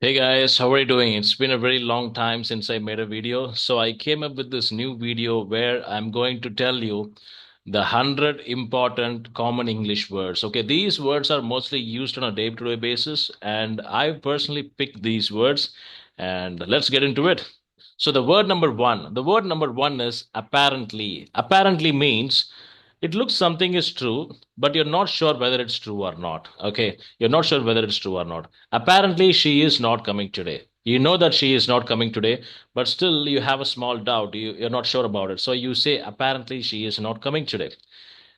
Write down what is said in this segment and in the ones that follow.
Hey guys, how are you doing? It's been a very long time since I made a video. So I came up with this new video where I'm going to tell you the 100 important common English words. Okay, these words are mostly used on a day-to-day basis, and I personally picked these words, and let's get into it. So the word number one is apparently. Apparently means it looks something is true, but you're not sure whether it's true or not. Okay, you're not sure whether it's true or not. Apparently, she is not coming today. You know that she is not coming today, but still you have a small doubt. You're not sure about it. So you say, apparently, she is not coming today.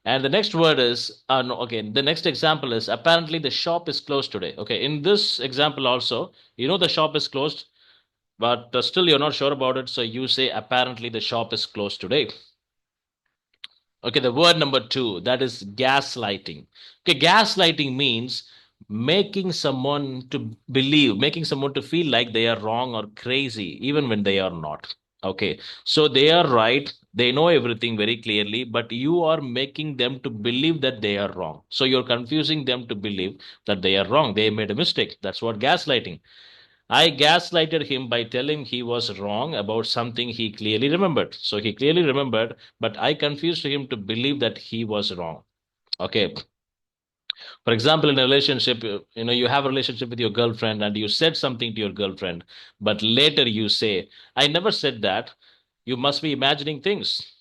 And the next word is, no, okay, the next example is, apparently, the shop is closed today. Okay, in this example also, you know the shop is closed, but still you're not sure about it. So you say, apparently, the shop is closed today. Okay, the word number two, that is gaslighting. Okay, gaslighting means making someone to believe, making someone to feel like they are wrong or crazy, even when they are not. Okay, so they are right, they know everything very clearly, but you are making them to believe that they are wrong. So you're confusing them to believe that they are wrong. They made a mistake. That's what gaslighting. I gaslighted him by telling he was wrong about something he clearly remembered. So he clearly remembered, but I confused him to believe that he was wrong. Okay. For example, in a relationship, you have a relationship with your girlfriend and you said something to your girlfriend, but later you say, I never said that. You must be imagining things.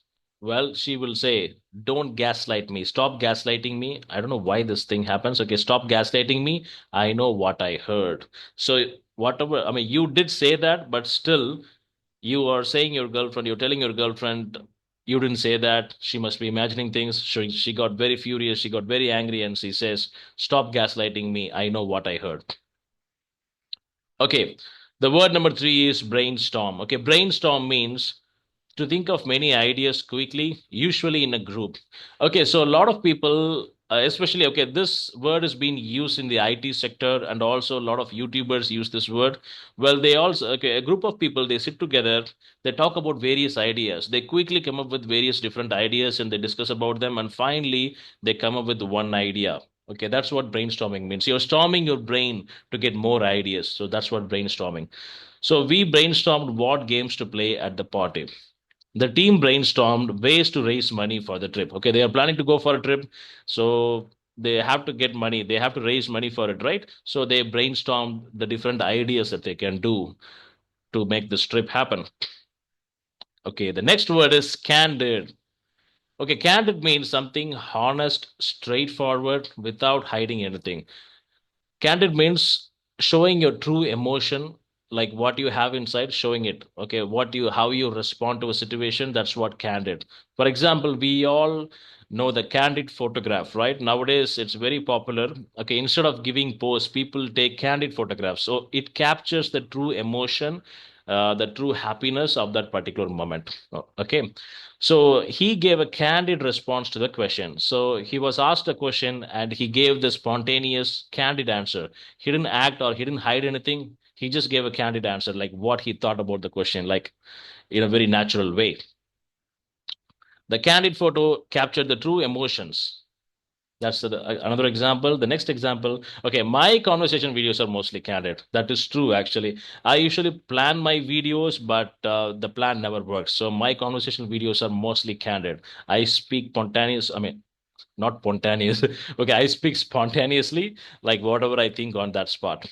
Well, she will say, don't gaslight me. Stop gaslighting me. I don't know why this thing happens. Okay, stop gaslighting me. I know what I heard. So, whatever, I mean, you did say that, but still, you are saying your girlfriend, you're telling your girlfriend, you didn't say that. She must be imagining things. She got very furious. She got very angry and she says, stop gaslighting me. I know what I heard. Okay. The word number three is brainstorm. Okay. Brainstorm means to think of many ideas quickly, usually in a group. Okay, so a lot of people, especially, okay, this word is being used in the IT sector, and also a lot of YouTubers use this word. Well, they also, okay, a group of people, they sit together, they talk about various ideas. They quickly come up with various different ideas and they discuss about them, and finally, they come up with one idea. Okay, that's what brainstorming means. You're storming your brain to get more ideas. So that's what brainstorming. So we brainstormed what games to play at the party. The team brainstormed ways to raise money for the trip. Okay, they are planning to go for a trip, so they have to get money. They have to raise money for it, right? So they brainstormed the different ideas that they can do to make this trip happen. Okay, the next word is candid. Okay, candid means something honest, straightforward, without hiding anything. Candid means showing your true emotion, like what you have inside, showing it. Okay, how you respond to a situation. That's what candid. For example, we all know the candid photograph, right? Nowadays, it's very popular. Okay, instead of giving pose, people take candid photographs. So it captures the true emotion, the true happiness of that particular moment. Okay, so he gave a candid response to the question. So he was asked a question and he gave the spontaneous, candid answer. He didn't act or he didn't hide anything. He just gave a candid answer, like what he thought about the question, like in a very natural way. The candid photo captured the true emotions. That's another example. The next example, okay, my conversation videos are mostly candid. That is true, actually. I usually plan my videos, but the plan never works. So my conversation videos are mostly candid. I speak spontaneous, I mean, not spontaneous. Okay, I speak spontaneously, like whatever I think on that spot.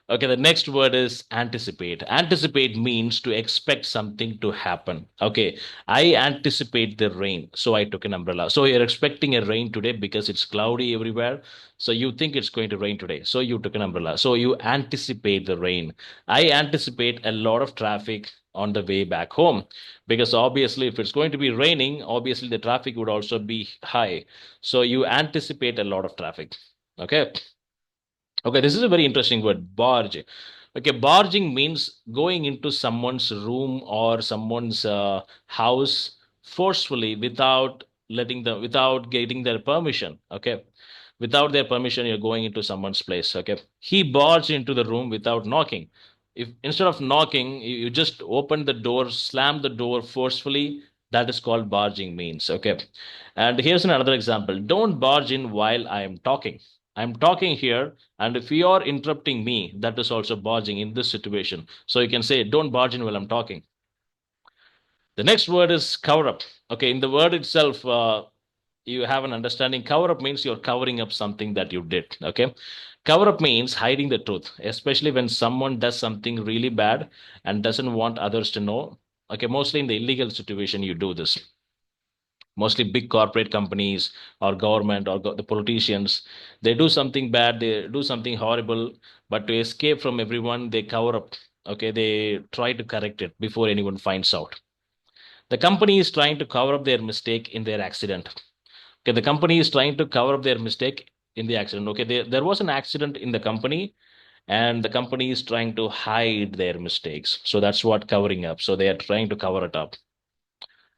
Okay, the next word is anticipate. Anticipate means to expect something to happen. Okay, I anticipate the rain, so I took an umbrella. So you're expecting a rain today because it's cloudy everywhere. So you think it's going to rain today, so you took an umbrella. So you anticipate the rain. I anticipate a lot of traffic on the way back home because obviously, if it's going to be raining, obviously the traffic would also be high. So you anticipate a lot of traffic. Okay. Okay, this is a very interesting word, barge. Okay, barging means going into someone's room or someone's house forcefully without getting their permission. Okay, without their permission, you're going into someone's place. Okay, he barged into the room without knocking. If instead of knocking, you just open the door, slam the door forcefully, that is called barging means. Okay, and here's another example. Don't barge in while I am talking. I'm talking here, and if you're interrupting me, that is also barging in this situation. So you can say, don't barge in while I'm talking. The next word is cover up. Okay, in the word itself, you have an understanding. Cover up means you're covering up something that you did. Okay, cover up means hiding the truth, especially when someone does something really bad and doesn't want others to know. Okay, mostly in the illegal situation, you do this. Mostly big corporate companies or government or the politicians, they do something bad, they do something horrible, but to escape from everyone, they cover up. Okay, they try to correct it before anyone finds out. The company is trying to cover up their mistake in their accident. Okay, the company is trying to cover up their mistake in the accident. Okay, there was an accident in the company, and the company is trying to hide their mistakes. So that's what covering up. So they are trying to cover it up.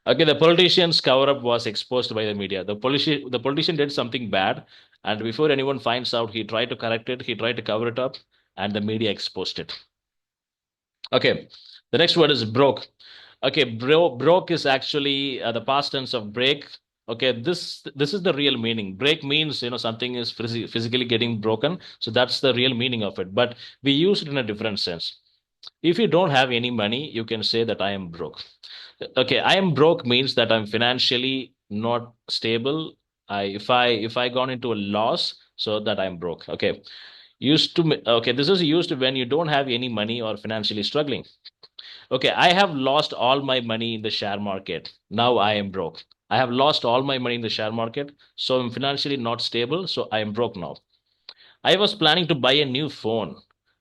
Okay, the politician's cover up was exposed by the media. The politician did something bad, and before anyone finds out, he tried to correct it, he tried to cover it up, and the media exposed it. Okay, the next word is broke. Okay, broke is actually the past tense of break. Okay, this is the real meaning. Break means something is physically getting broken. So that's the real meaning of it. But we use it in a different sense. If you don't have any money, you can say that I am broke. Okay, I am broke means that I'm financially not stable. If I gone into a loss, so that I'm broke. Okay, okay, this is used when you don't have any money or financially struggling. Okay, I have lost all my money in the share market. Now I am broke. I have lost all my money in the share market, so I'm financially not stable, so I am broke now. I was planning to buy a new phone,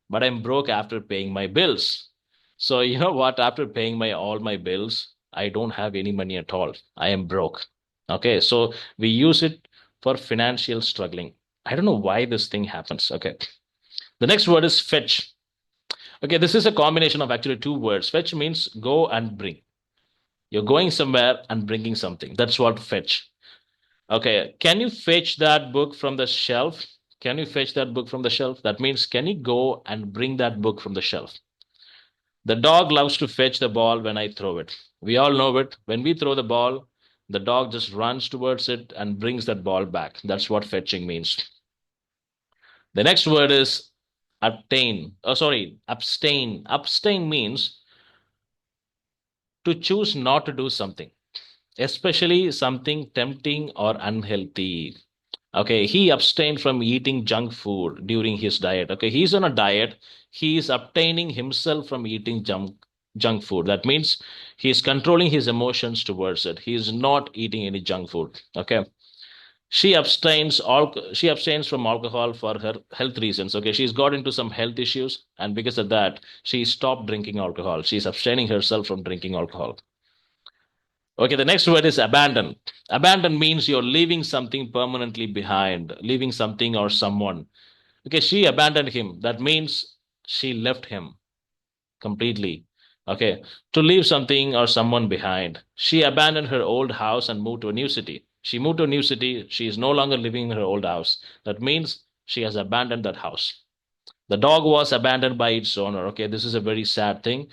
but I'm broke after paying my bills. So you know what? After paying my all my bills, I don't have any money at all. I am broke. Okay, so we use it for financial struggling. I don't know why this thing happens. Okay. The next word is fetch. Okay, this is a combination of actually two words. Fetch means go and bring. You're going somewhere and bringing something. That's what fetch. Okay, can you fetch that book from the shelf? Can you fetch that book from the shelf? That means, can you go and bring that book from the shelf? The dog loves to fetch the ball when I throw it. We all know it. When we throw the ball, the dog just runs towards it and brings that ball back. That's what fetching means. The next word is obtain. Oh, sorry, abstain. Abstain means to choose not to do something, especially something tempting or unhealthy. Okay, he abstained from eating junk food during his diet. Okay, he's on a diet. He is obtaining himself from eating junk food. That means he's controlling his emotions towards it. He is not eating any junk food. Okay. She abstains from alcohol for her health reasons. Okay, she's got into some health issues, and because of that, she stopped drinking alcohol. She's abstaining herself from drinking alcohol. Okay, the next word is abandon. Abandon means you're leaving something permanently behind, leaving something or someone. Okay, she abandoned him. That means she left him completely. Okay, to leave something or someone behind. She abandoned her old house and moved to a new city. She moved to a new city. She is no longer living in her old house. That means she has abandoned that house. The dog was abandoned by its owner. Okay, this is a very sad thing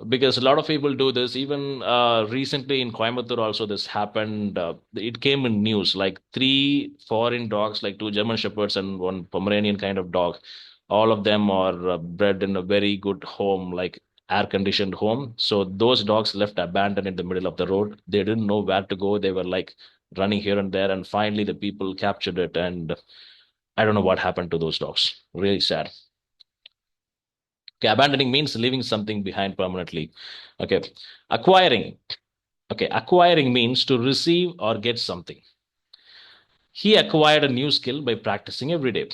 because a lot of people do this. Even recently in Coimbatore also this happened. It came in news like three foreign dogs, like two German shepherds and one Pomeranian kind of dog. All of them are bred in a very good home, like air conditioned home. So those dogs left abandoned in the middle of the road. They didn't know where to go. They were like running here and there, and finally the people captured it. And I don't know what happened to those dogs. Really sad. Okay, abandoning means leaving something behind permanently. Okay, acquiring. Okay, acquiring means to receive or get something. He acquired a new skill by practicing every day.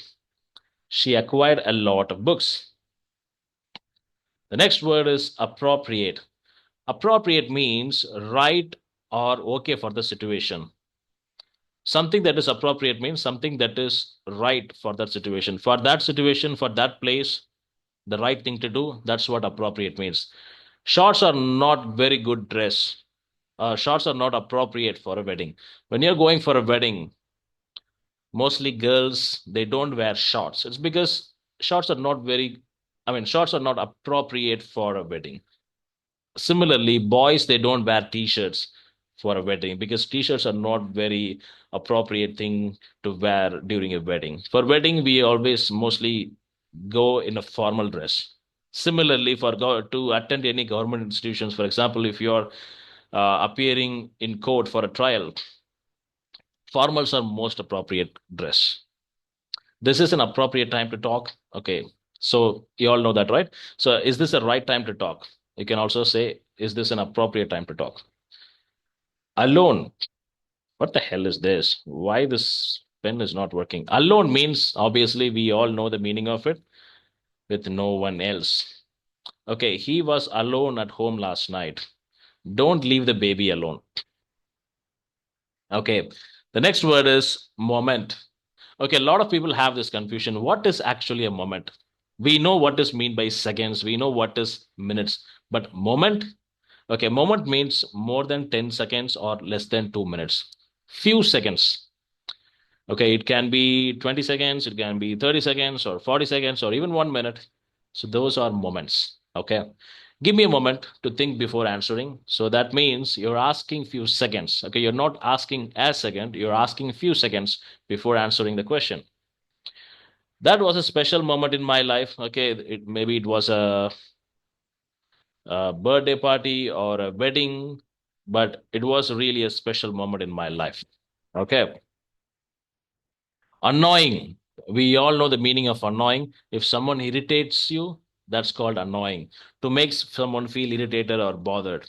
She acquired a lot of books. The next word is appropriate. Appropriate means right or okay for the situation. Something that is appropriate means something that is right for that situation. For that situation, for that place, the right thing to do. That's what appropriate means. Shorts are not very good dress. Shorts are not appropriate for a wedding. When you're going for a wedding, mostly girls they don't wear shorts. It's because shorts are not very. I mean, shorts are not appropriate for a wedding. Similarly, boys they don't wear t-shirts. for a wedding because t-shirts are not very appropriate thing to wear during a wedding. For wedding, we always mostly go in a formal dress. Similarly, to attend any government institutions, for example, if you're appearing in court for a trial, formals are most appropriate dress. This is an appropriate time to talk. Okay, so you all know that, right? So is this a right time to talk? You can also say, is this an appropriate time to talk? Alone. What the hell is this? Why this pen is not working? Alone means obviously we all know the meaning of it, with no one else. Okay, he was alone at home last night. Don't leave the baby alone. Okay, the next word is moment. Okay, a lot of people have this confusion. What is actually a moment? We know what is mean by seconds, we know what is minutes, but moment? Okay, moment means more than 10 seconds or less than 2 minutes. Few seconds. Okay, it can be 20 seconds, it can be 30 seconds or 40 seconds or even 1 minute. So those are moments. Okay. Give me a moment to think before answering. So that means you're asking few seconds. Okay, you're not asking a second, you're asking few seconds before answering the question. That was a special moment in my life. Okay, maybe it was a birthday party or a wedding, but it was really a special moment in my life. Okay. Annoying. We all know the meaning of annoying. If someone irritates you, that's called annoying. To make someone feel irritated or bothered.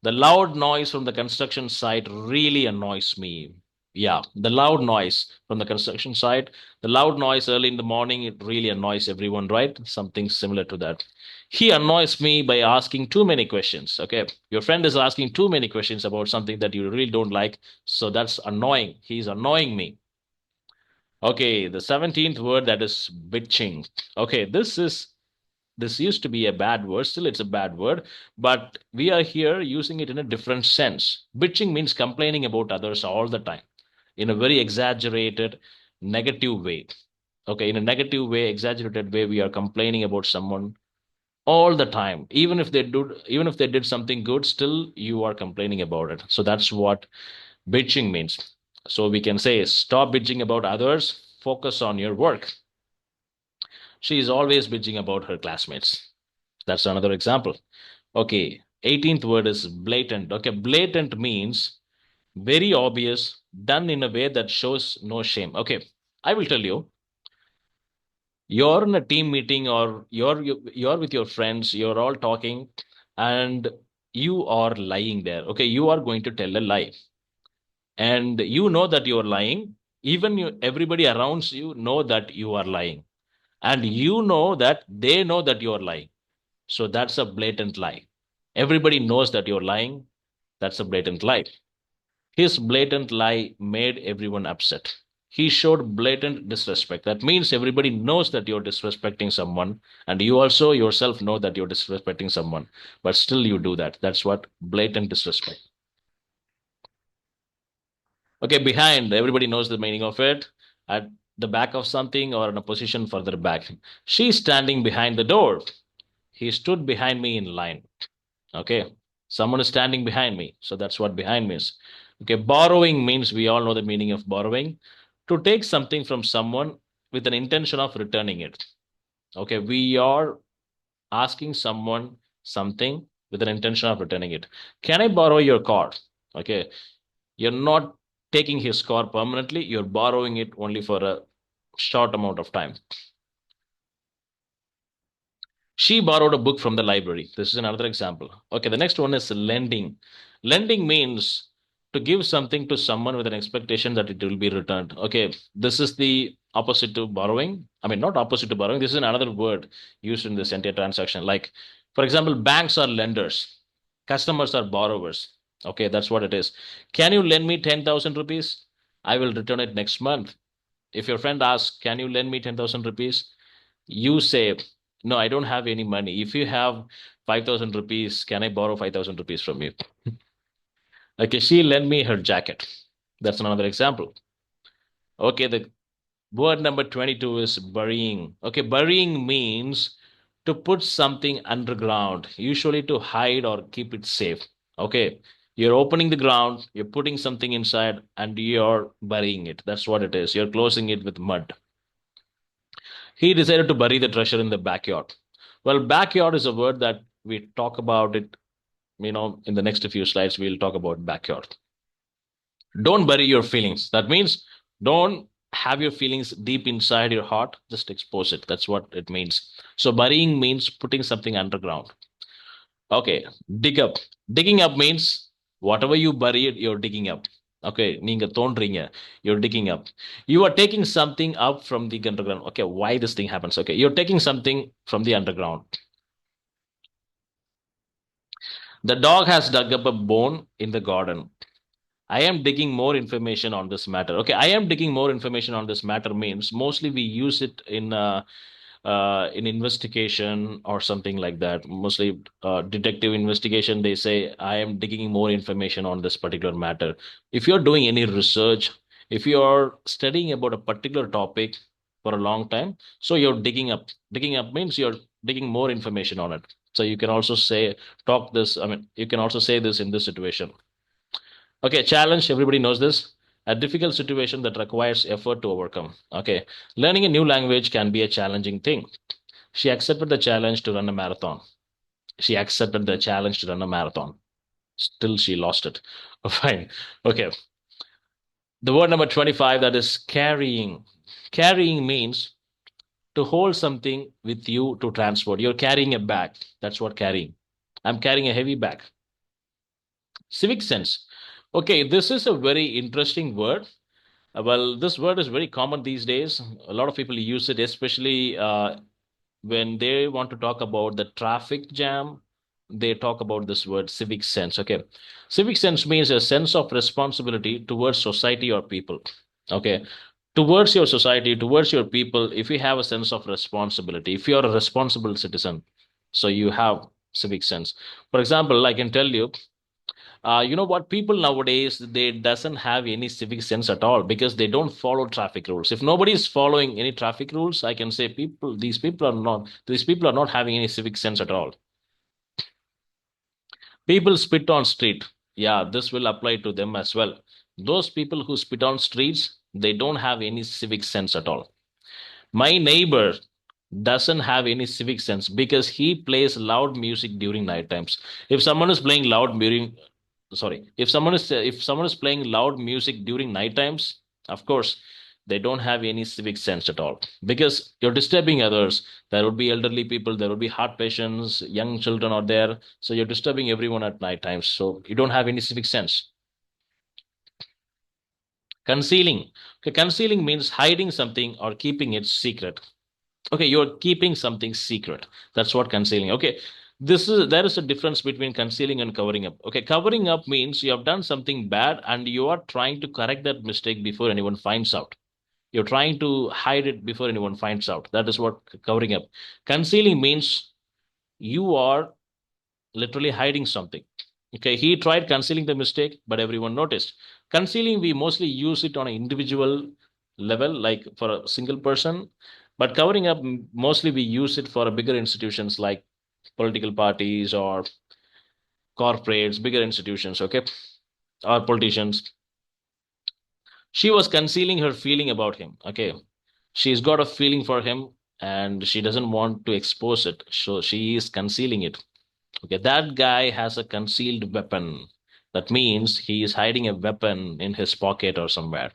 The loud noise from the construction site really annoys me. Yeah, the loud noise from the construction site, the loud noise early in the morning, it really annoys everyone, right? Something similar to that. He annoys me by asking too many questions. Okay, your friend is asking too many questions about something that you really don't like. So that's annoying. He's annoying me. Okay, the 17th word, that is bitching. Okay, this used to be a bad word, still it's a bad word, but we are here using it in a different sense. Bitching means complaining about others all the time in a very exaggerated, negative way. Okay, in a negative way, exaggerated way, we are complaining about someone all the time. Even if they did something good, still you are complaining about it. So that's what bitching means. So we can say, stop bitching about others, focus on your work. She is always bitching about her classmates. That's another example. Okay, 18th word is blatant. Okay, blatant means very obvious, done in a way that shows no shame. Okay, I will tell you, you're in a team meeting or you're with your friends, you're all talking, and you are lying there. Okay, you are going to tell a lie, and you know that you are lying. Even everybody around you know that you are lying, and you know that they know that you are lying. So that's a blatant lie. Everybody knows that you're lying. That's a blatant lie. His blatant lie made everyone upset. He showed blatant disrespect. That means everybody knows that you're disrespecting someone, and you also yourself know that you're disrespecting someone, but still you do that. That's what blatant disrespect. Okay, behind, everybody knows the meaning of it. At the back of something or in a position further back. She's standing behind the door. He stood behind me in line. Okay. Someone is standing behind me. So that's what behind means. Okay. Borrowing means we all know the meaning of borrowing. To take something from someone with an intention of returning it. Okay. We are asking someone something with an intention of returning it. Can I borrow your car? Okay. You're not taking his car permanently. You're borrowing it only for a short amount of time. She borrowed a book from the library. This is another example. Okay, the next one is lending. Lending means to give something to someone with an expectation that it will be returned. Okay, this is the opposite to borrowing. I mean, not opposite to borrowing. This is another word used in this entire transaction. Like, for example, banks are lenders, customers are borrowers. Okay, that's what it is. Can you lend me 10,000 rupees? I will return it next month. If your friend asks, can you lend me 10,000 rupees? You say, no, I don't have any money. If you have 5,000 rupees, can I borrow 5,000 rupees from you? Okay, she lent me her jacket. That's another example. Okay, the word number 22 is burying. Okay, burying means to put something underground, usually to hide or keep it safe. Okay, You're opening the ground, you're putting something inside, and you're burying it. That's what it is. You're closing it with mud. He decided to bury the treasure in the backyard. Well, backyard is a word that we talk about it, in the next few slides, we'll talk about backyard. Don't bury your feelings. That means don't have your feelings deep inside your heart, just expose it. That's what it means. So, burying means putting something underground. Okay, dig up. Digging up means whatever you buried, you're digging up. Okay, நீங்க தோன்றீங்க, you're digging up. You are taking something up from the underground. Okay, why this thing happens? Okay, you're taking something from the underground. The dog has dug up a bone in the garden. I am digging more information on this matter. Okay, I am digging more information on this matter means mostly we use it in investigation or something like that. Mostly detective investigation. They say I am digging more information on this particular matter. If you're doing any research, if you're studying about a particular topic for a long time, so you're digging up. Digging up means you're digging more information on it. So you can also say talk this. I mean, you can also say this in this situation. Okay, challenge, everybody knows this. A difficult situation that requires effort to overcome. Okay, learning a new language can be a challenging thing. She accepted the challenge to run a marathon. She accepted the challenge to run a marathon. Still, she lost it. Fine. Okay, the word number 25, that is carrying. Carrying means to hold something with you to transport. You're carrying a bag. That's what carrying. I'm carrying a heavy bag. Civic sense. Okay, this is a very interesting word. Well, this word is very common these days. A lot of people use it, especially when they want to talk about the traffic jam. They talk about this word civic sense. Okay. Civic sense means a sense of responsibility towards society or people. Okay. Towards your society, towards your people, if you have a sense of responsibility, if you're a responsible citizen, so you have civic sense. For example, I can tell you, you know what, people nowadays, they doesn't have any civic sense at all because they don't follow traffic rules. If nobody is following any traffic rules, I can say these people are not having any civic sense at all. People spit on street. Yeah, this will apply to them as well. Those people who spit on streets, they don't have any civic sense at all. My neighbor doesn't have any civic sense because he plays loud music during night times. If someone is playing loud during sorry if someone is playing loud music during night times, of course they don't have any civic sense at all because you're disturbing others. There would be elderly people, there would be heart patients, young children out there, so you're disturbing everyone at night times, so you don't have any civic sense. Concealing. Okay, concealing means hiding something or keeping it secret. Okay, you're keeping something secret. That's what concealing. Okay, there is a difference between concealing and covering up. Okay, covering up means you have done something bad and you are trying to correct that mistake before anyone finds out. You're trying to hide it before anyone finds out. That is what covering up. Concealing means you are literally hiding something. Okay, he tried concealing the mistake, but everyone noticed. Concealing, we mostly use it on an individual level, like for a single person, but covering up, mostly we use it for a bigger institutions like political parties or corporates, bigger institutions, okay, or politicians. She was concealing her feeling about him, okay. She's got a feeling for him and she doesn't want to expose it, so she is concealing it. Okay, that guy has a concealed weapon. That means he is hiding a weapon in his pocket or somewhere.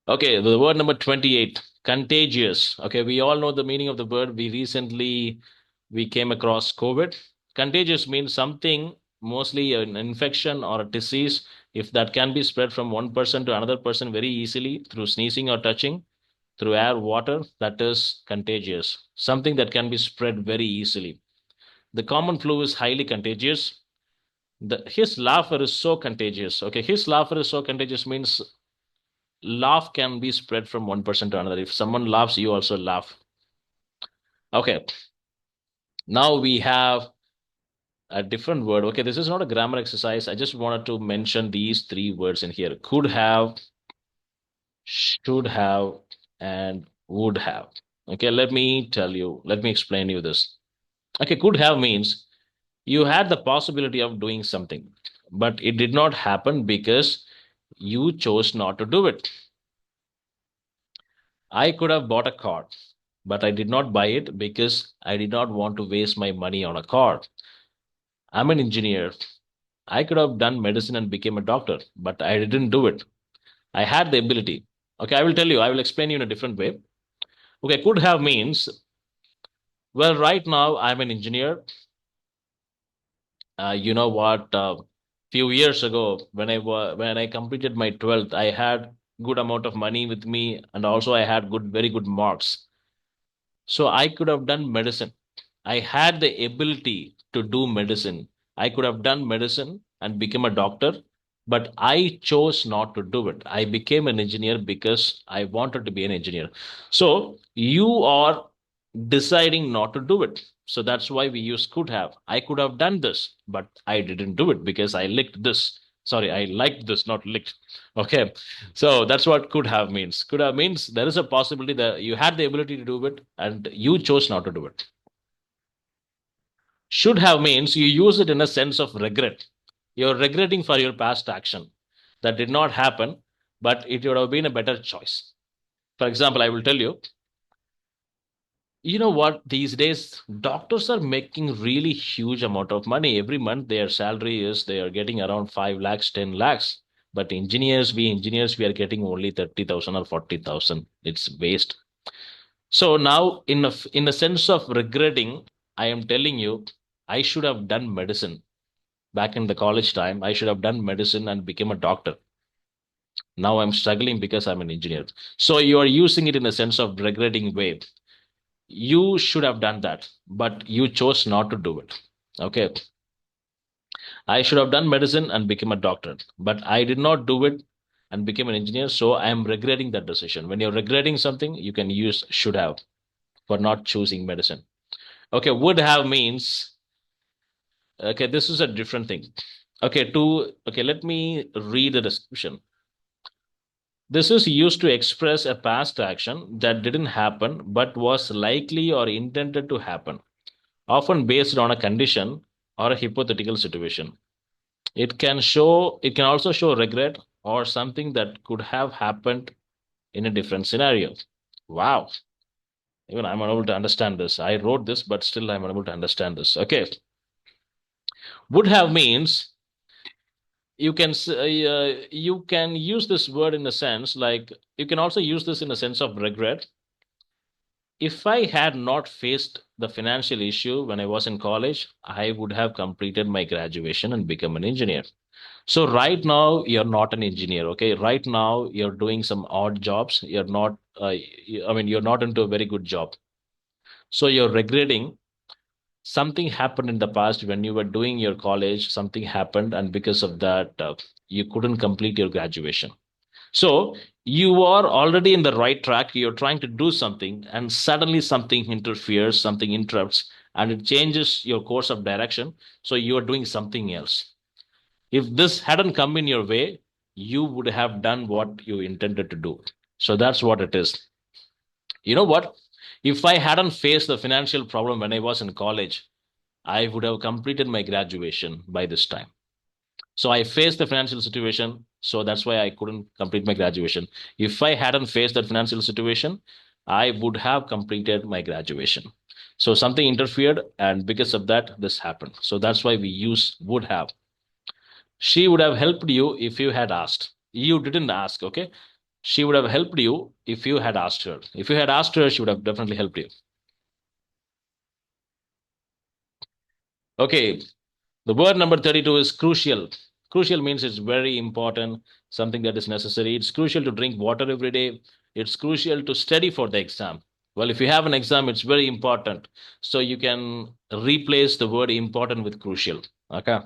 Okay, the word number 28, contagious. Okay, we all know the meaning of the word. We came across COVID. Contagious means something, mostly an infection or a disease, if that can be spread from one person to another person very easily through sneezing or touching, through air, water, that is contagious. Something that can be spread very easily. The common flu is highly contagious. His laughter is so contagious. Okay, his laughter is so contagious means laugh can be spread from one person to another. If someone laughs, you also laugh. Okay, now we have a different word. Okay, this is not a grammar exercise. I just wanted to mention these three words in here: could have, should have, and would have. Okay, let me explain you this. Okay, could have means You had the possibility of doing something, but it did not happen because you chose not to do it. I could have bought a car, but I did not buy it because I did not want to waste my money on a car. I'm an engineer. I could have done medicine and became a doctor, but I didn't do it. I had the ability. Okay, I will explain you in a different way. Okay, could have means, well, right now I'm an engineer. You know what? Few years ago, when I completed my 12th, I had good amount of money with me, and also I had very good marks. So I could have done medicine. I had the ability to do medicine. I could have done medicine and become a doctor, but I chose not to do it. I became an engineer because I wanted to be an engineer. So you are deciding not to do it. So that's why we use could have. I could have done this, but I didn't do it because I licked this. Sorry, I liked this, not licked. Okay. So that's what could have means. Could have means there is a possibility that you had the ability to do it and you chose not to do it. Should have means you use it in a sense of regret. You're regretting for your past action that did not happen, but it would have been a better choice. For example, I will tell you, you know what, these days doctors are making really huge amount of money every month. Their salary is they are getting around 5 lakhs, 10 lakhs. But engineers, we are getting only 30,000 or 40,000. It's waste. So now, in a sense of regretting, I am telling you, I should have done medicine back in the college time. I should have done medicine and become a doctor. Now I'm struggling because I'm an engineer. So you are using it in a sense of regretting way. You should have done that, but you chose not to do it. Okay. I should have done medicine and become a doctor, but I did not do it and became an engineer. So I am regretting that decision. When you're regretting something, you can use should have for not choosing medicine. Okay, would have means, okay, this is a different thing. Okay, let me read the description. This is used to express a past action that didn't happen but was likely or intended to happen, often based on a condition or a hypothetical situation. It can also show regret or something that could have happened in a different scenario. Wow. Even I'm unable to understand this. I wrote this, but still I'm unable to understand this. Okay. Would have means you can use this word in a sense like you can also use this in a sense of regret. If I had not faced the financial issue when I was in college, I would have completed my graduation and become an engineer. So right now you're not an engineer, okay? Right now you're doing some odd jobs. You're not I mean you're not into a very good job. So you're regretting something happened in the past when you were doing your college, something happened and because of that you couldn't complete your graduation. So you are already in the right track. You're trying to do something, and suddenly something interferes, something interrupts, and it changes your course of direction. So you are doing something else. If this hadn't come in your way, you would have done what you intended to do. So that's what it is. You know what? If I hadn't faced the financial problem when I was in college, I would have completed my graduation by this time. So I faced the financial situation. So that's why I couldn't complete my graduation. If I hadn't faced that financial situation, I would have completed my graduation. So something interfered, and because of that, this happened. So that's why we use would have. She would have helped you if you had asked. You didn't ask, okay? She would have helped you if you had asked her. If you had asked her, she would have definitely helped you. Okay, the word number 32 is crucial. Crucial means it's very important, something that is necessary. It's crucial to drink water every day. It's crucial to study for the exam. Well, if you have an exam, it's very important. So you can replace the word important with crucial. Okay.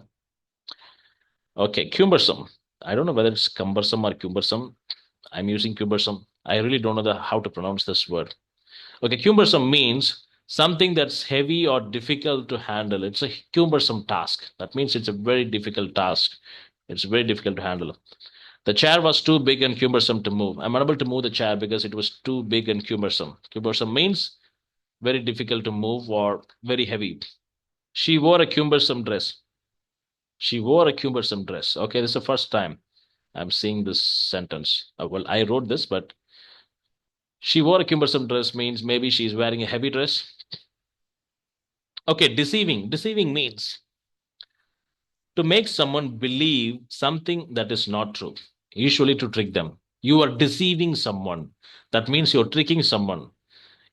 Okay. Cumbersome. I don't know whether it's cumbersome or cumbersome. I'm using cumbersome. I really don't know how to pronounce this word. Okay, cumbersome means something that's heavy or difficult to handle. It's a cumbersome task. That means it's a very difficult task. It's very difficult to handle. The chair was too big and cumbersome to move. I'm unable to move the chair because it was too big and cumbersome. Cumbersome means very difficult to move or very heavy. She wore a cumbersome dress. She wore a cumbersome dress. Okay, this is the first time I'm seeing this sentence. Well, I wrote this, but she wore a cumbersome dress means maybe she's wearing a heavy dress. Okay, deceiving. Deceiving means to make someone believe something that is not true, usually to trick them. You are deceiving someone. That means you're tricking someone.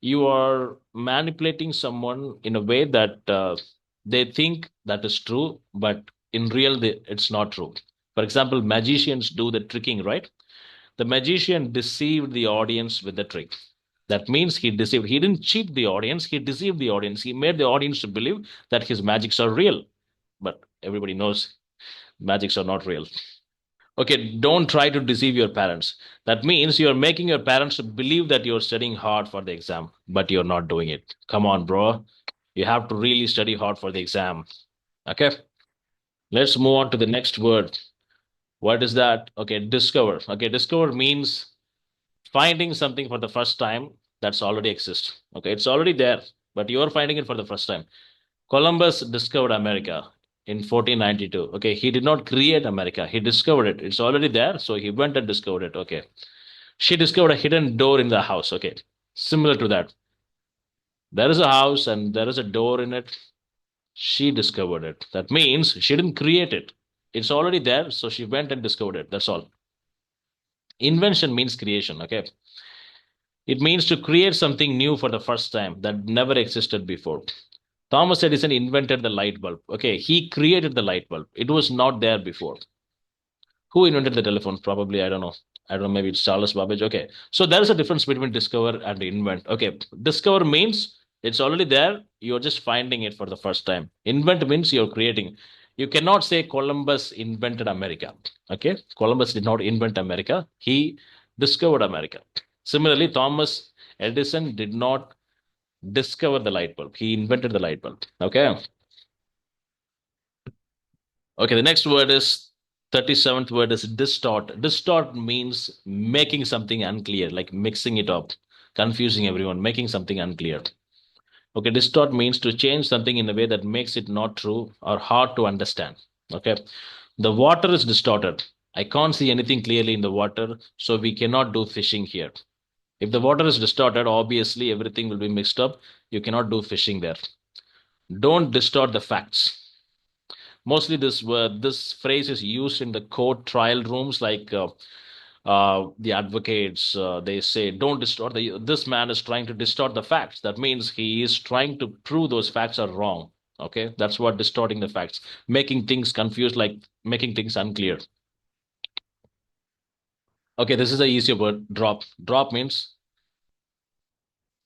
You are manipulating someone in a way that they think that is true, but in real, it's not true. For example, magicians do the tricking, right? The magician deceived the audience with the trick. That means he deceived. He didn't cheat the audience. He deceived the audience. He made the audience to believe that his magics are real. But everybody knows magics are not real. Okay, don't try to deceive your parents. That means you're making your parents believe that you're studying hard for the exam, but you're not doing it. Come on, bro. You have to really study hard for the exam. Okay, let's move on to the next word. What is that? Okay, discover. Okay, discover means finding something for the first time that's already exists. Okay, it's already there, but you're finding it for the first time. Columbus discovered America in 1492. Okay, he did not create America, he discovered it. It's already there, so he went and discovered it. Okay, she discovered a hidden door in the house. Okay, similar to that. There is a house and there is a door in it. She discovered it. That means she didn't create it. It's already there, so she went and discovered it. That's all. Invention means creation. Okay, it means to create something new for the first time that never existed before. Thomas Edison invented the light bulb. Okay, he created the light bulb. It was not there before. Who invented the telephone? Probably, I don't know. I don't know, maybe it's Charles Babbage. Okay. So there is a difference between discover and invent. Okay. Discover means it's already there. You're just finding it for the first time. Invent means you're creating. You cannot say Columbus invented America. Okay. Columbus did not invent America. He discovered America. Similarly, Thomas Edison did not discover the light bulb. He invented the light bulb. Okay. Okay, the next word is 37th word is distort. Distort means making something unclear, like mixing it up, confusing everyone, making something unclear. Okay, distort means to change something in a way that makes it not true or hard to understand. Okay, the water is distorted. I can't see anything clearly in the water, so we cannot do fishing here. If the water is distorted, obviously everything will be mixed up. You cannot do fishing there. Don't distort the facts. Mostly this phrase is used in the court trial rooms, like the advocates they say, don't distort this man is trying to distort the facts. That means he is trying to prove those facts are wrong. Okay, that's what distorting the facts, making things confused, like making things unclear. Okay, this is a easier word. Drop means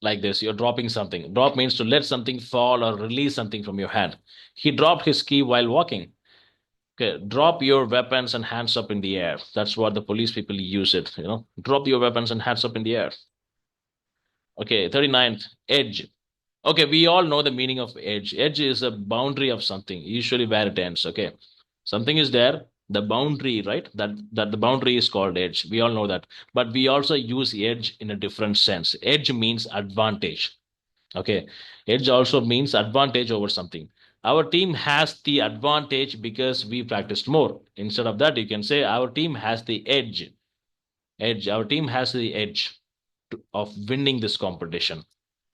like this, you're dropping something. Drop means to let something fall or release something from your hand. He dropped his key while walking. Okay, drop your weapons and hands up in the air. That's what the police people use it, Drop your weapons and hands up in the air. Okay, 39th, edge. Okay, we all know the meaning of edge. Edge is a boundary of something, usually where it ends. Okay, something is there, the boundary, right? That the boundary is called edge. We all know that. But we also use edge in a different sense. Edge means advantage. Okay, edge also means advantage over something. Our team has the advantage because we practiced more. Instead of that, you can say our team has the edge. Edge. Our team has the edge of winning this competition.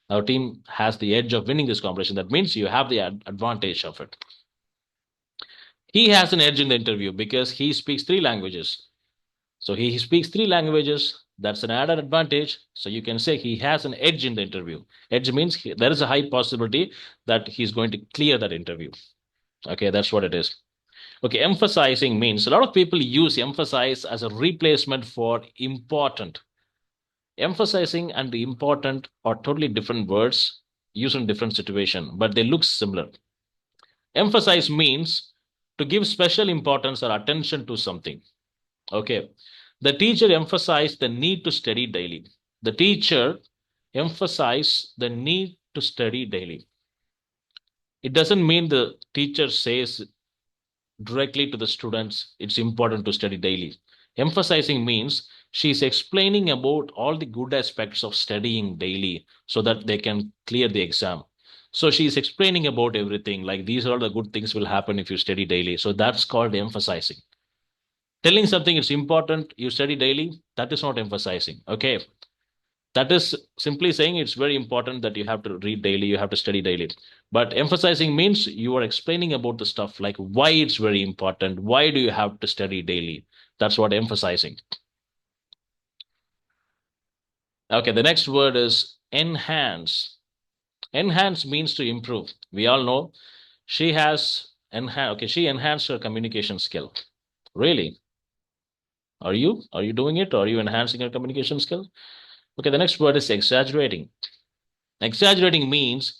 Our team has the edge of winning this competition. That means you have the advantage of it. He has an edge in the interview because he speaks three languages. So he speaks three languages. That's an added advantage. So you can say he has an edge in the interview. Edge means there is a high possibility that he's going to clear that interview. Okay, that's what it is. Okay, emphasizing means a lot of people use emphasize as a replacement for important. Emphasizing and important are totally different words used in different situation, but they look similar. Emphasize means to give special importance or attention to something. Okay. The teacher emphasized the need to study daily. The teacher emphasized the need to study daily. It doesn't mean the teacher says directly to the students it's important to study daily. Emphasizing means she's explaining about all the good aspects of studying daily so that they can clear the exam. So she's explaining about everything, like these are all the good things will happen if you study daily. So that's called emphasizing. Telling something it's important, you study daily, that is not emphasizing. Okay. That is simply saying it's very important that you have to read daily, you have to study daily. But emphasizing means you are explaining about the stuff, like why it's very important, why do you have to study daily. That's what emphasizing. Okay, the next word is enhance. Enhance means to improve. We all know she has okay, she enhanced her communication skill. Really? Are you doing it? Are you enhancing your communication skill? Okay, the next word is exaggerating. Exaggerating means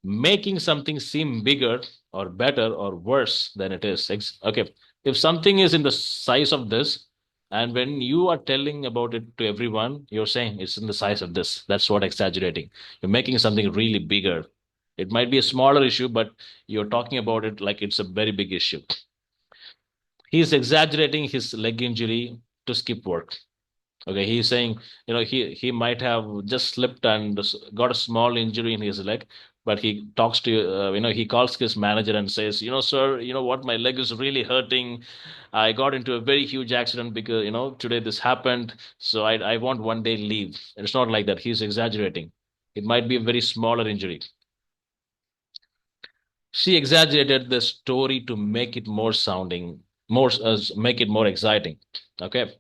making something seem bigger or better or worse than it is. Okay, if something is in the size of this, and when you are telling about it to everyone, you're saying it's in the size of this. That's what exaggerating. You're making something really bigger. It might be a smaller issue, but you're talking about it like it's a very big issue. He's exaggerating his leg injury to skip work. Okay, he's saying, he might have just slipped and got a small injury in his leg, but he talks to, he calls his manager and says, sir, you know what, my leg is really hurting. I got into a very huge accident because, today this happened. So I want 1 day leave. And it's not like that. He's exaggerating. It might be a very smaller injury. She exaggerated the story to make it more sounding, make it more exciting. Okay.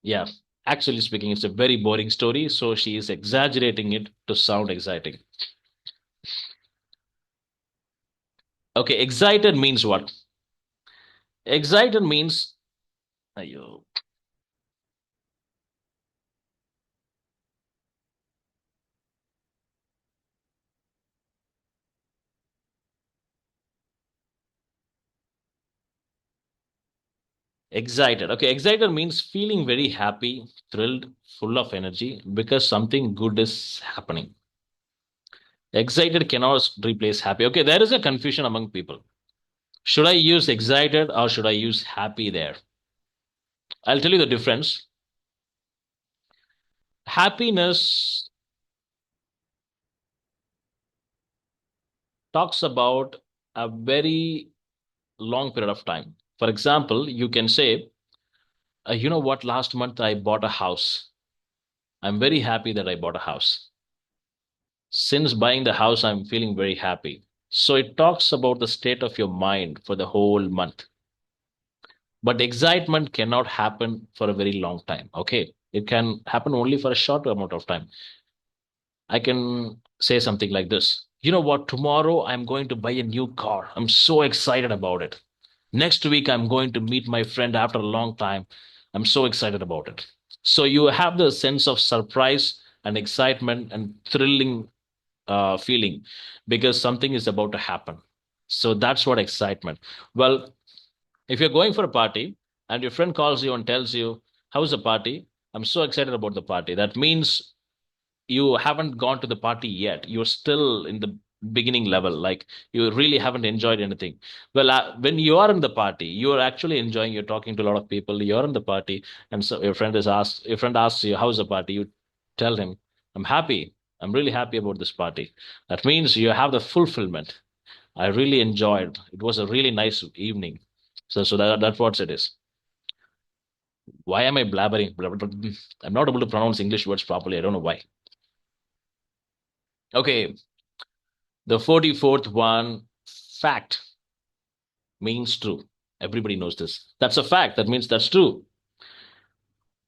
Yeah, actually speaking, it's a very boring story, so she is exaggerating it to sound exciting. Okay, excited means what? Excited means Ayo. Excited. Okay, excited means feeling very happy, thrilled, full of energy because something good is happening. Excited cannot replace happy. Okay, there is a confusion among people. Should I use excited or should I use happy there? I'll tell you the difference. Happiness talks about a very long period of time. For example, you can say, you know what, last month I bought a house. I'm very happy that I bought a house. Since buying the house, I'm feeling very happy. So it talks about the state of your mind for the whole month. But excitement cannot happen for a very long time. Okay. It can happen only for a short amount of time. I can say something like this. You know what? Tomorrow I'm going to buy a new car. I'm so excited about it. Next week, I'm going to meet my friend after a long time. I'm so excited about it. So you have the sense of surprise and excitement and thrilling feeling because something is about to happen. So that's what excitement. Well, if you're going for a party and your friend calls you and tells you, how's the party? I'm so excited about the party. That means you haven't gone to the party yet. You're still in the beginning level, like you really haven't enjoyed anything. Well, when you are in the party, you are actually enjoying. You're talking to a lot of people. You're in the party, and so your friend asks you, "How's the party?" You tell him, "I'm happy. I'm really happy about this party." That means you have the fulfillment. I really enjoyed. It was a really nice evening. So that's what it is. Why am I blabbering? I'm not able to pronounce English words properly. I don't know why. Okay, the 44th one, fact means true. Everybody knows this. That's a fact. That means that's true.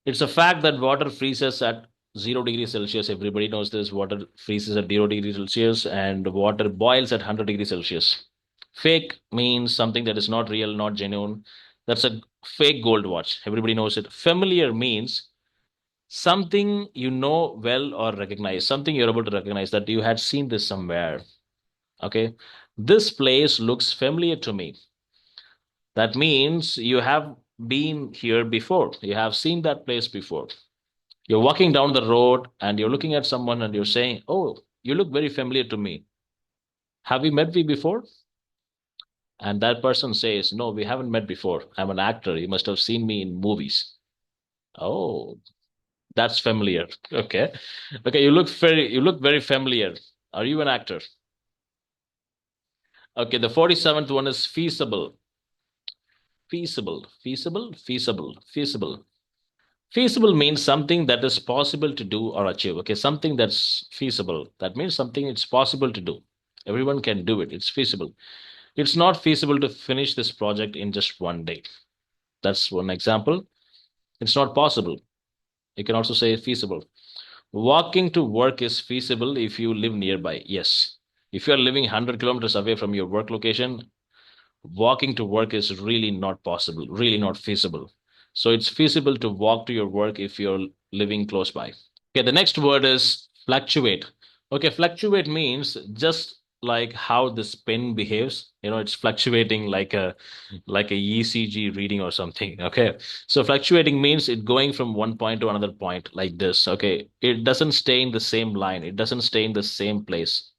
It's a fact that water freezes at 0 degrees Celsius. Everybody knows this. Water freezes at 0 degrees Celsius and water boils at 100 degrees Celsius. Fake means something that is not real, not genuine. That's a fake gold watch. Everybody knows it. Familiar means something you know well or recognize, something you're able to recognize that you had seen this somewhere. Okay. This place looks familiar to me. That means you have been here before. You have seen that place before. You're walking down the road and you're looking at someone and you're saying, oh, you look very familiar to me. Have we met before? And that person says, no, we haven't met before. I'm an actor. You must have seen me in movies. Oh, that's familiar. Okay. Okay, you look very familiar. Are you an actor? Okay, the 47th one is feasible. Feasible, feasible, feasible, feasible. Feasible means something that is possible to do or achieve. Okay, something that's feasible. That means something it's possible to do. Everyone can do it. It's feasible. It's not feasible to finish this project in just one day. That's one example. It's not possible. You can also say feasible. Walking to work is feasible if you live nearby. Yes. If you're living 100 kilometers away from your work location, walking to work is really not possible, really not feasible. So it's feasible to walk to your work if you're living close by. Okay, the next word is fluctuate. Okay, fluctuate means just like how this pen behaves. It's fluctuating like a ECG reading or something. Okay, so fluctuating means it going from one point to another point like this. Okay, it doesn't stay in the same line. It doesn't stay in the same place.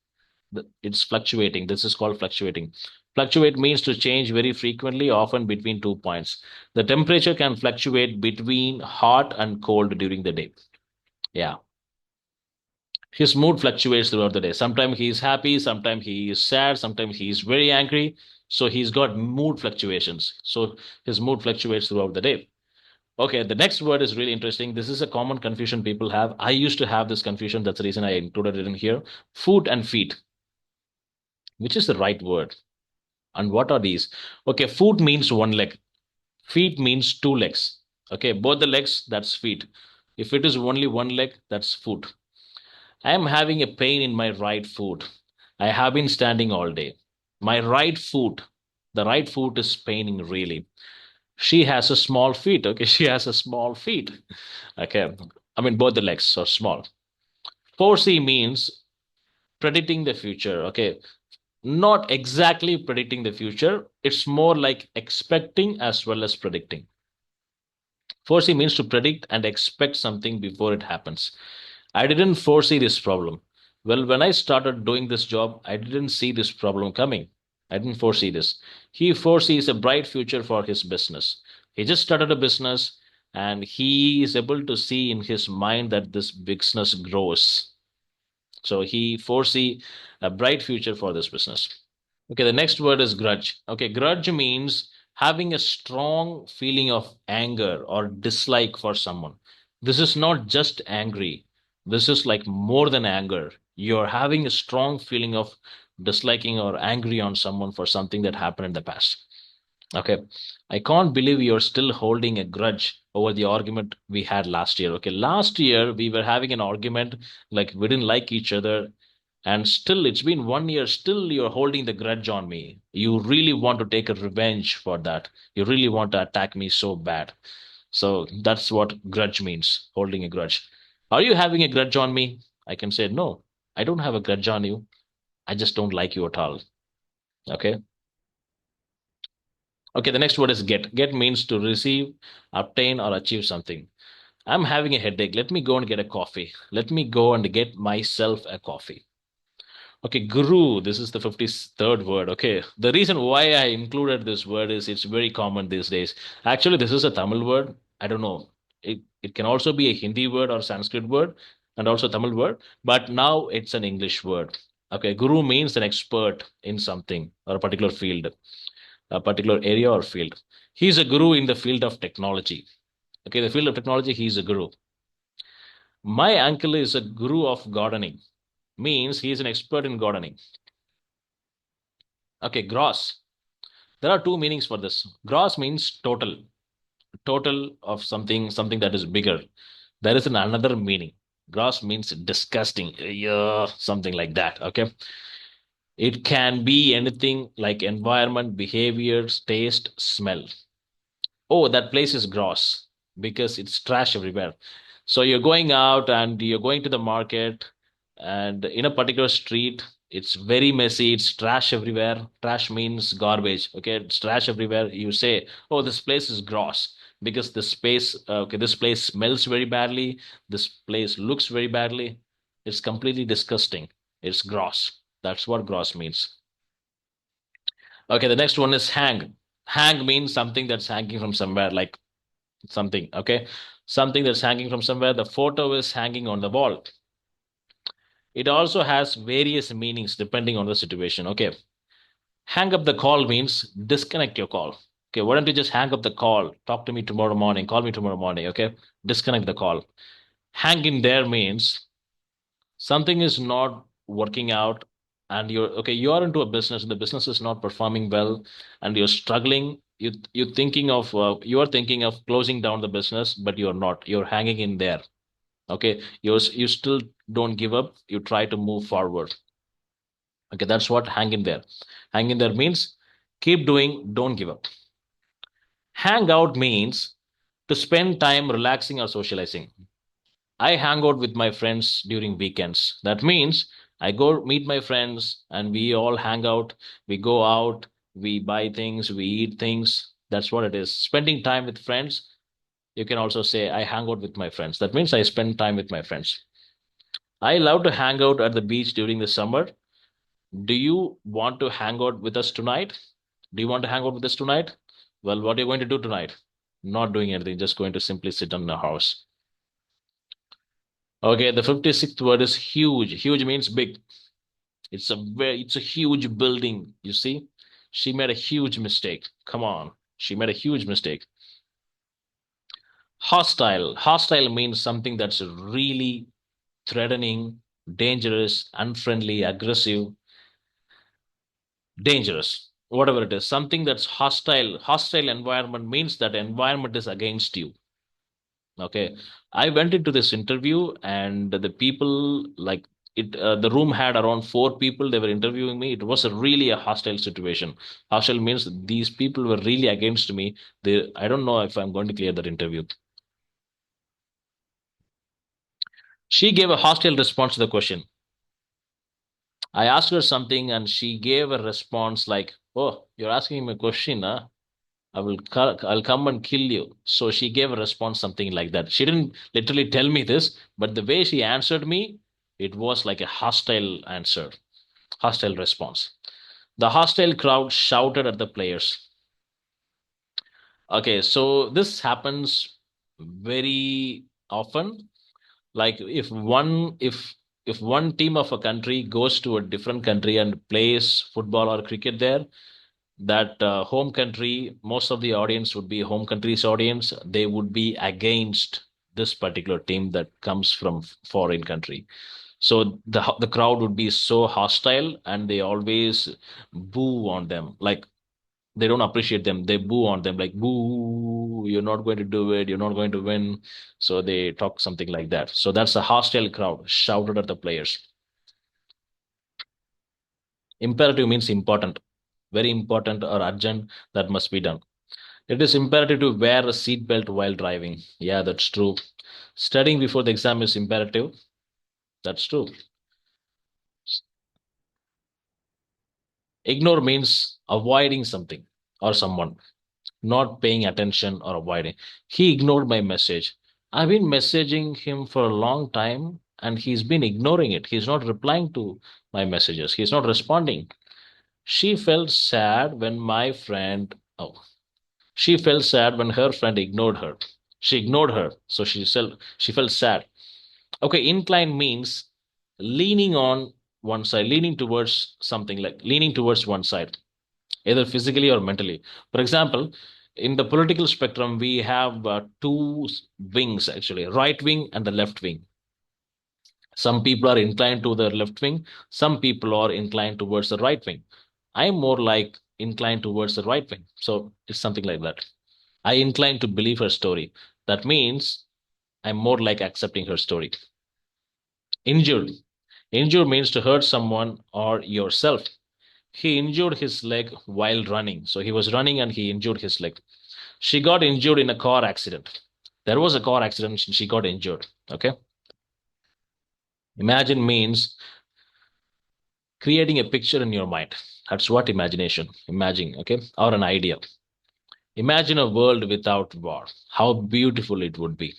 It's fluctuating. This is called fluctuating. Fluctuate means to change very frequently, often between 2 points. The temperature can fluctuate between hot and cold during the day. Yeah. His mood fluctuates throughout the day. Sometimes he is happy, sometimes he is sad, sometimes he is very angry. So he's got mood fluctuations. So his mood fluctuates throughout the day. Okay, the next word is really interesting. This is a common confusion people have. I used to have this confusion. That's the reason I included it in here. Foot and feet. Which is the right word? And what are these? Okay, foot means one leg. Feet means two legs. Okay, both the legs, that's feet. If it is only one leg, that's foot. I am having a pain in my right foot. I have been standing all day. My right foot, the right foot is paining really. She has a small feet. Okay, she has a small feet. Okay, I mean, both the legs are small. Foresee means predicting the future. Okay, not exactly predicting the future. It's more like expecting as well as predicting. Foresee means to predict and expect something before it happens. I didn't foresee this problem. Well, when I started doing this job, I didn't see this problem coming. I didn't foresee this. He foresees a bright future for his business. He just started a business and he is able to see in his mind that this business grows. So he foresee a bright future for this business. Okay, the next word is grudge. Okay, grudge means having a strong feeling of anger or dislike for someone. This is not just angry. This is like more than anger. You're having a strong feeling of disliking or angry on someone for something that happened in the past. Okay. I can't believe you're still holding a grudge over the argument we had last year. Okay. Last year, we were having an argument like we didn't like each other. And still, it's been 1 year. Still, you're holding the grudge on me. You really want to take a revenge for that. You really want to attack me so bad. So that's what grudge means, holding a grudge. Are you having a grudge on me? I can say, no, I don't have a grudge on you. I just don't like you at all. Okay. Okay, the next word is get. Get means to receive, obtain, or achieve something. I'm having a headache. Let me go and get a coffee. Let me go and get myself a coffee. Okay, guru. This is the 53rd word. Okay, the reason why I included this word is it's very common these days. Actually, this is a Tamil word. I don't know. It can also be a Hindi word or Sanskrit word and also Tamil word, but now it's an English word. Okay, guru means an expert in something or a particular field, a particular area or field. He's a guru in the field of technology. Okay, the field of technology, he's a guru. My uncle is a guru of gardening, means he's an expert in gardening. Okay, gross. There are two meanings for this. Gross means total, total of something, something that is bigger. There is another meaning. Gross means disgusting, yeah, something like that. Okay, it can be anything like environment, behaviors, taste, smell. Oh, that place is gross because it's trash everywhere. So you're going out and you're going to the market, and in a particular street, it's very messy, it's trash everywhere. Trash means garbage. Okay, it's trash everywhere. You say, oh, this place is gross because this space, okay, this place smells very badly. This place looks very badly. It's completely disgusting. It's gross. That's what gross means. Okay, the next one is hang. Hang means something that's hanging from somewhere, like something. Okay, something that's hanging from somewhere. The photo is hanging on the wall. It also has various meanings depending on the situation. Okay, Hang up the call means disconnect your call. Okay, why don't you just hang up the call? Talk to me tomorrow morning. Call me tomorrow morning. Okay, disconnect the call. Hang in there means something is not working out, and you're okay. You are into a business, and the business is not performing well, and you're struggling. You are thinking of closing down the business, but you're not. You're hanging in there. Okay, you still don't give up. You try to move forward. Okay, that's what hang in there. Hang in there means keep doing, don't give up. Hang out means to spend time relaxing or socializing. I hang out with my friends during weekends. That means I go meet my friends and we all hang out. We go out, we buy things, we eat things. That's what it is. Spending time with friends. You can also say, I hang out with my friends. That means I spend time with my friends. I love to hang out at the beach during the summer. Do you want to hang out with us tonight? Do you want to hang out with us tonight? Well, what are you going to do tonight? Not doing anything, just going to simply sit in the house. Okay, the 56th word is huge. Huge means big. It's a huge building, you see? She made a huge mistake. Come on. She made a huge mistake. Hostile. Hostile means something that's really threatening, dangerous, unfriendly, aggressive, dangerous. Whatever it is, something that's hostile. Hostile environment means that environment is against you. Okay, I went into this interview and the people like it. The room had around four people. They were interviewing me. It was a hostile situation. Hostile means these people were really against me. I don't know if I'm going to clear that interview. She gave a hostile response to the question. I asked her something and she gave a response like, "Oh, you're asking me a question, huh? I'll come and kill you." So she gave a response something like that. She didn't literally tell me this, but the way she answered me, it was like a hostile answer, hostile response. The hostile crowd shouted at the players. Okay, so this happens very often. Like if one team of a country goes to a different country and plays football or cricket there, that home country, most of the audience would be home country's audience. They would be against this particular team that comes from foreign country. So the crowd would be so hostile and they always boo on them. Like they don't appreciate them. They boo on them like, boo, you're not going to do it. You're not going to win. So they talk something like that. So that's a hostile crowd shouted at the players. Imperative means important, very important or urgent, that must be done. It is imperative to wear a seatbelt while driving. Yeah, that's true. Studying before the exam is imperative. That's true. Ignore means avoiding something or someone, not paying attention or avoiding. He ignored my message. I've been messaging him for a long time and he's been ignoring it. He's not replying to my messages. He's not responding. She felt sad when my friend, oh, she felt sad when her friend ignored her. She ignored her, so she felt sad. Okay, incline means leaning on one side, leaning towards something like leaning towards one side, either physically or mentally. For example, in the political spectrum, we have two wings actually, right wing and the left wing. Some people are inclined to the left wing, some people are inclined towards the right wing. I'm more like inclined towards the right wing. So it's something like that. I incline to believe her story. That means I'm more like accepting her story. Injured. Injured means to hurt someone or yourself. He injured his leg while running. So he was running and he injured his leg. She got injured in a car accident. There was a car accident. She got injured. Okay. Imagine means creating a picture in your mind. That's what imagination. Imagine. Okay. Or an idea. Imagine a world without war. How beautiful it would be.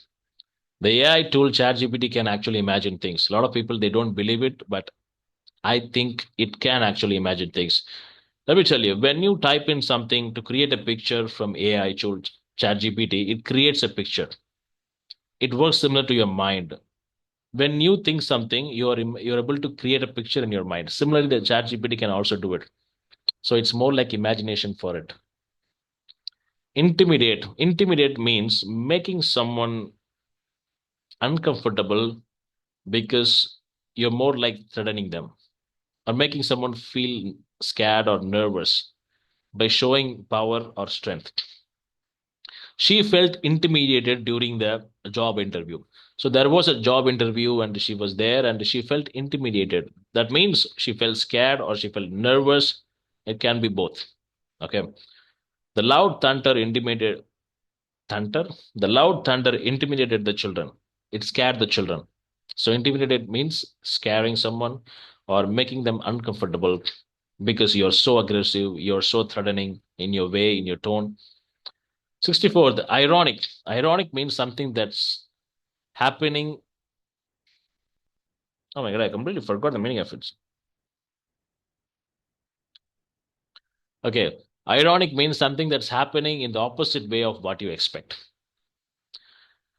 The AI tool ChatGPT can actually imagine things. A lot of people they don't believe it, but I think it can actually imagine things. Let me tell you, when you type in something to create a picture from AI tool ChatGPT, it creates a picture. It works similar to your mind. When you think something, you're able to create a picture in your mind. Similarly, the ChatGPT can also do it. So it's more like imagination for it. Intimidate means making someone uncomfortable because you're more like threatening them, or making someone feel scared or nervous by showing power or strength. She felt intimidated during the job interview. So there was a job interview and she was there and she felt intimidated. That means she felt scared or she felt nervous. It can be both. Okay. The loud thunder intimidated thunder. The loud thunder intimidated the children. It scared the children. So intimidated means scaring someone or making them uncomfortable because you're so aggressive, you're so threatening in your way, in your tone. 64, the ironic. Ironic means something that's happening. Oh my God, I completely forgot the meaning of it. Okay. Ironic means something that's happening in the opposite way of what you expect.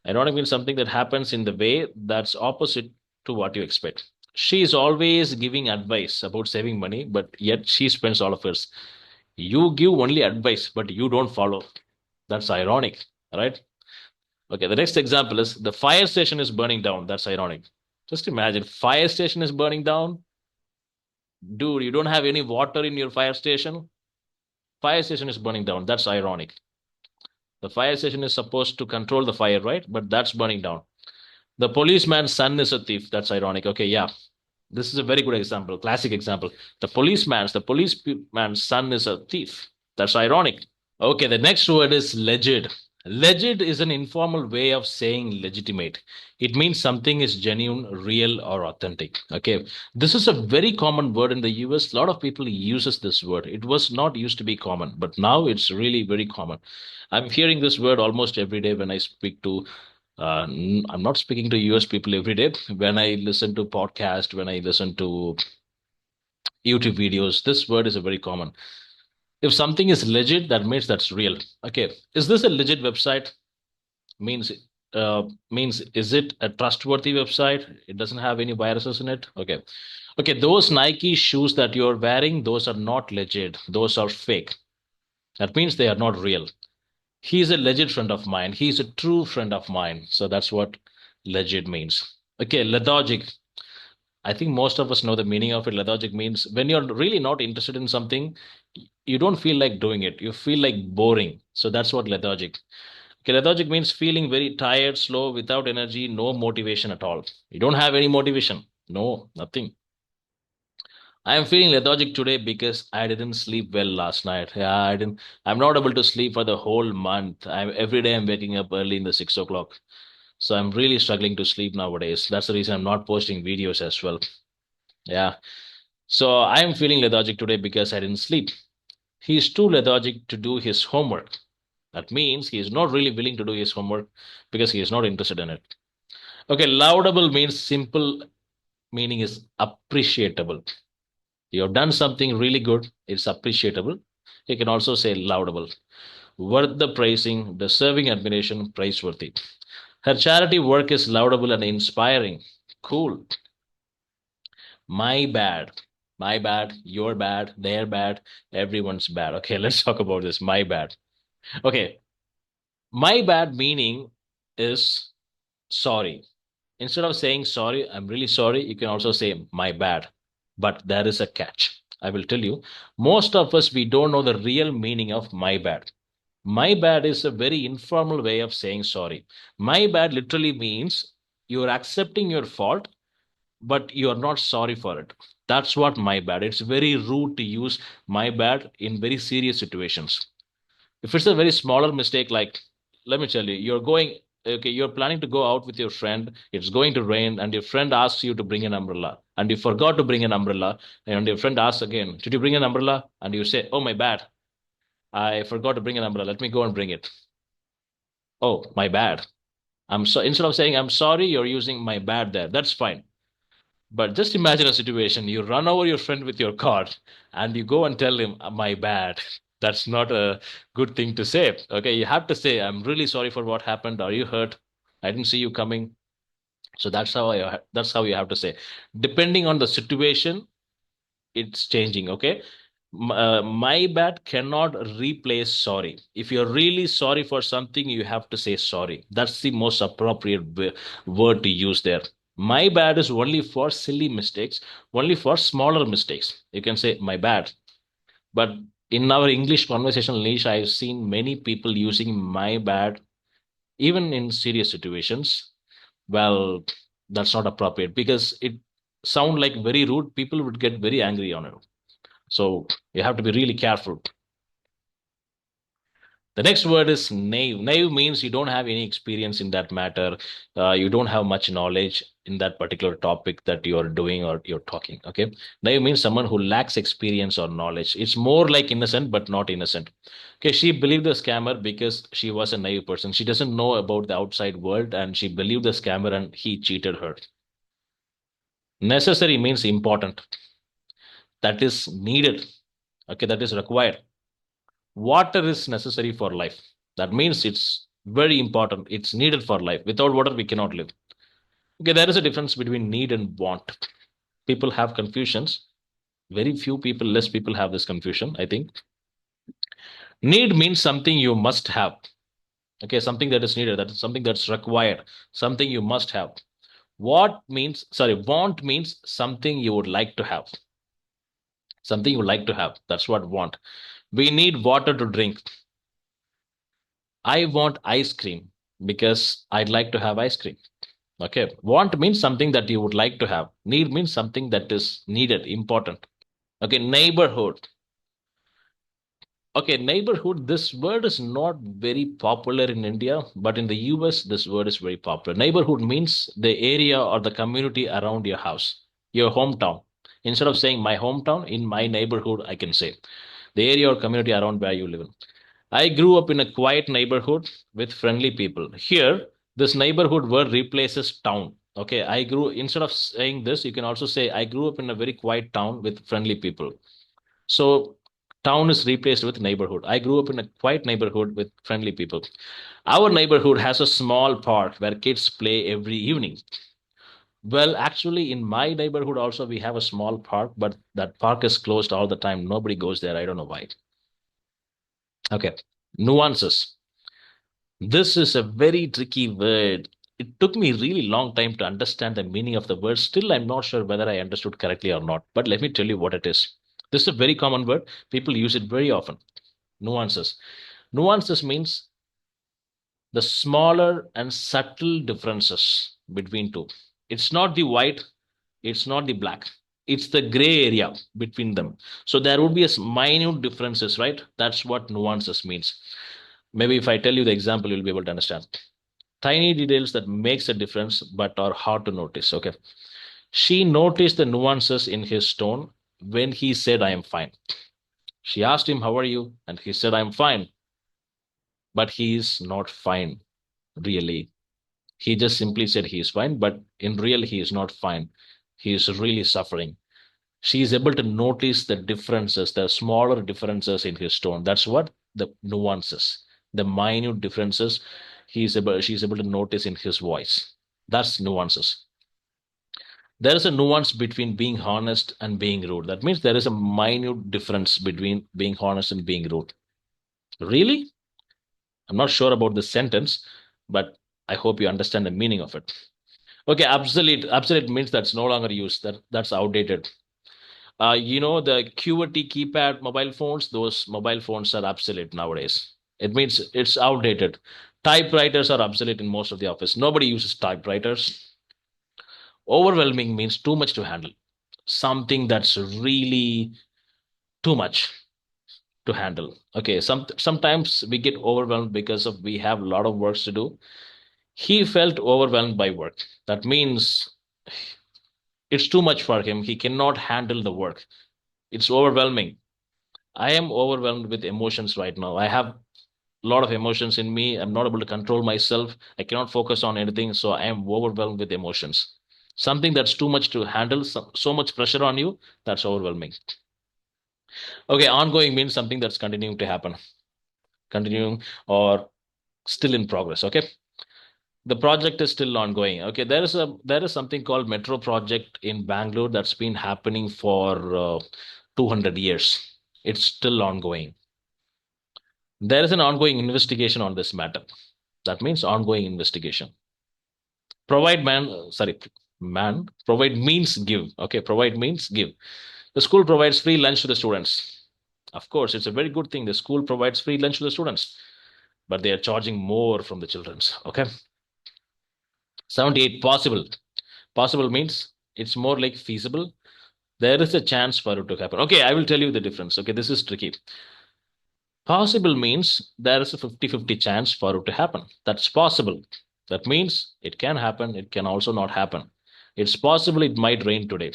Ironic means something that happens in the way that's opposite to what you expect. She is always giving advice about saving money, but yet she spends all of hers. You give only advice, but you don't follow. That's ironic, right? Okay, the next example is the fire station is burning down. That's ironic. Just imagine, fire station is burning down. Dude, you don't have any water in your fire station. Fire station is burning down. That's ironic. The fire station is supposed to control the fire, right? But that's burning down. The policeman's son is a thief. That's ironic. Okay, yeah. This is a very good example, classic example. The policeman's son is a thief. That's ironic. Okay, the next word is legit. Legit is an informal way of saying legitimate. It means something is genuine, real, or authentic. Okay, this is a very common word in the US. A lot of people uses this word. It was not used to be common, but now it's really very common. I'm hearing this word almost every day when I speak to. I'm not speaking to US people every day. When I listen to podcast, when I listen to YouTube videos, this word is a very common. If something is legit, that means that's real. Okay, is this a legit website? Means means is it a trustworthy website? It doesn't have any viruses in it. Okay, okay. Those Nike shoes that you're wearing, those are not legit. Those are fake. That means they are not real. He's a legit friend of mine. He's a true friend of mine. So that's what legit means. Okay, lethargic. I think most of us know the meaning of it. Lethargic means when you're really not interested in something, you don't feel like doing it. You feel like boring. So that's what lethargic. Okay, lethargic means feeling very tired, slow, without energy, no motivation at all. You don't have any motivation. No, nothing. I am feeling lethargic today because I didn't sleep well last night. Yeah, I didn't. I'm not able to sleep for the whole month. Every day I'm waking up early in the 6 o'clock. So I'm really struggling to sleep nowadays. That's the reason I'm not posting videos as well. Yeah. So I'm feeling lethargic today because I didn't sleep. He is too lethargic to do his homework. That means he is not really willing to do his homework because he is not interested in it. Okay, laudable means simple meaning is appreciable. You have done something really good, it's appreciable. You can also say laudable. Worth the praising, deserving admiration, praiseworthy. Her charity work is laudable and inspiring. Cool. My bad. My bad. Your bad. Their bad. Everyone's bad. Okay, let's talk about this. My bad. Okay, my bad meaning is sorry. Instead of saying sorry, I'm really sorry, you can also say my bad. But there is a catch. I will tell you, most of us, we don't know the real meaning of my bad. My bad is a very informal way of saying sorry. My bad literally means you're accepting your fault, but you're not sorry for it. That's what my bad. It's very rude to use my bad in very serious situations. If it's a very smaller mistake, like let me tell you, you're going okay, you're planning to go out with your friend, it's going to rain, and your friend asks you to bring an umbrella, and you forgot to bring an umbrella, and your friend asks again, did you bring an umbrella? And you say, oh my bad, I forgot to bring an umbrella, let me go and bring it. Oh my bad. I'm so instead of saying I'm sorry, you're using my bad there. That's fine. But just imagine a situation you run over your friend with your car and you go and tell him, my bad. That's not a good thing to say. Okay, you have to say, I'm really sorry for what happened. Are you hurt? I didn't see you coming. So that's how you have to say. Depending on the situation, it's changing. Okay. My bad cannot replace sorry. If you're really sorry for something, you have to say sorry. That's the most appropriate word to use there. My bad is only for silly mistakes, only for smaller mistakes. You can say my bad. But in our English conversational niche, I've seen many people using my bad even in serious situations. Well, that's not appropriate because it sound like very rude. People would get very angry on it. So you have to be really careful. The next word is naive. Naive means you don't have any experience in that matter. You don't have much knowledge in that particular topic that you're doing or you're talking. Okay. Naive means someone who lacks experience or knowledge. It's more like innocent, but not innocent. Okay. She believed the scammer because she was a naive person. She doesn't know about the outside world and she believed the scammer and he cheated her. Necessary means important. That is needed. Okay. That is required. Water is necessary for life. That means it's very important. It's needed for life. Without water, we cannot live. Okay, there is a difference between need and want. People have confusions. Very few people, less people have this confusion, I think. Need means something you must have. Okay, something that is needed, that is something that's required, something you must have. Want means something you would like to have. Something you would like to have. That's what want. We need water to drink. I want ice cream because I'd like to have ice cream. Okay. Want means something that you would like to have. Need means something that is needed, important. Okay. Neighborhood. Okay. Neighborhood. This word is not very popular in India, but in the US, this word is very popular. Neighborhood means the area or the community around your house, your hometown. Instead of saying my hometown, in my neighborhood, I can say the area or community around where you live in. I grew up in a quiet neighborhood with friendly people. Here, this neighborhood word replaces town. Okay, instead of saying this, you can also say, I grew up in a very quiet town with friendly people. So, town is replaced with neighborhood. I grew up in a quiet neighborhood with friendly people. Our neighborhood has a small park where kids play every evening. Well, actually, in my neighborhood also, we have a small park, but that park is closed all the time. Nobody goes there. I don't know why. Okay, nuances. This is a very tricky word. It took me really long time to understand the meaning of the word. Still, I'm not sure whether I understood correctly or not. But let me tell you what it is. This is a very common word. People use it very often. Nuances. Nuances means the smaller and subtle differences between two. It's not the white, it's not the black. It's the gray area between them. So there would be a minute differences, right? That's what nuances means. Maybe if I tell you the example, you'll be able to understand. Tiny details that makes a difference but are hard to notice. Okay. She noticed the nuances in his tone when he said, I am fine. She asked him, how are you? And he said, I'm fine. But he is not fine, really. He just simply said he is fine, but in real, he is not fine. He is really suffering. She is able to notice the differences, the smaller differences in his tone. That's what the nuances, the minute differences she's able to notice in his voice. That's nuances. There is a nuance between being honest and being rude. That means there is a minute difference between being honest and being rude. Really? I'm not sure about this sentence, but I hope you understand the meaning of it. Okay, obsolete. Obsolete means that's no longer used. That's outdated. The QWERTY keypad mobile phones, those mobile phones are obsolete nowadays. It means it's outdated. Typewriters are obsolete in most of the office. Nobody uses typewriters. Overwhelming means too much to handle. Something that's really too much to handle. Okay, sometimes we get overwhelmed because of we have a lot of works to do. He felt overwhelmed by work. That means it's too much for him. He cannot handle the work. It's overwhelming. I am overwhelmed with emotions right now. I have a lot of emotions in me. I'm not able to control myself. I cannot focus on anything. So I am overwhelmed with emotions. Something that's too much to handle, so much pressure on you, that's overwhelming. Okay, ongoing means something that's continuing to happen, continuing or still in progress. Okay, the project is still ongoing. Okay, there is something called metro project in Bangalore that's been happening for 200 years. It's still ongoing. There is an ongoing investigation on this matter. That means ongoing investigation. Provide sorry, provide means give. Okay, provide means give. The school provides free lunch to the students. Of course, it's a very good thing. The school provides free lunch to the students, but they are charging more from the children's. Okay, 78 possible. Possible means it's more like feasible. There is a chance for it to happen. Okay, I will tell you the difference. Okay, this is tricky. Possible means there is a 50-50 chance for it to happen. That's possible. That means it can happen, it can also not happen. It's possible it might rain today.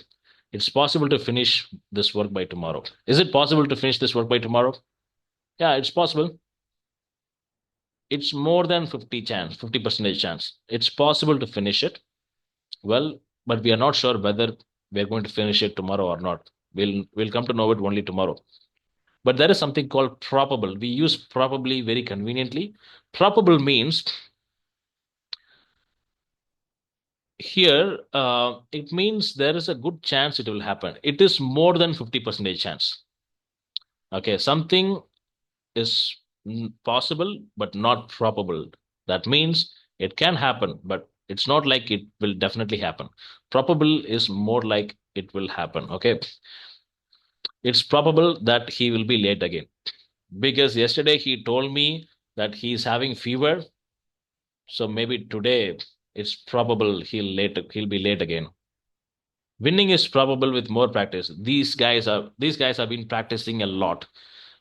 It's possible to finish this work by tomorrow. Is it possible to finish this work by tomorrow? Yeah, it's possible. It's more than 50 chance, 50 percentage chance. It's possible to finish it. Well, but we are not sure whether we're going to finish it tomorrow or not. We'll come to know it only tomorrow. But there is something called probable. We use probably very conveniently. Probable means here it means there is a good chance it will happen. It is more than 50 percentage chance. Okay, something is possible but not probable. That means it can happen, but it's not like it will definitely happen. Probable is more like it will happen. Okay, it's probable that he will be late again because yesterday he told me that he's having fever. So maybe today it's probable he'll be late again. Winning is probable with more practice. These guys have been practicing a lot.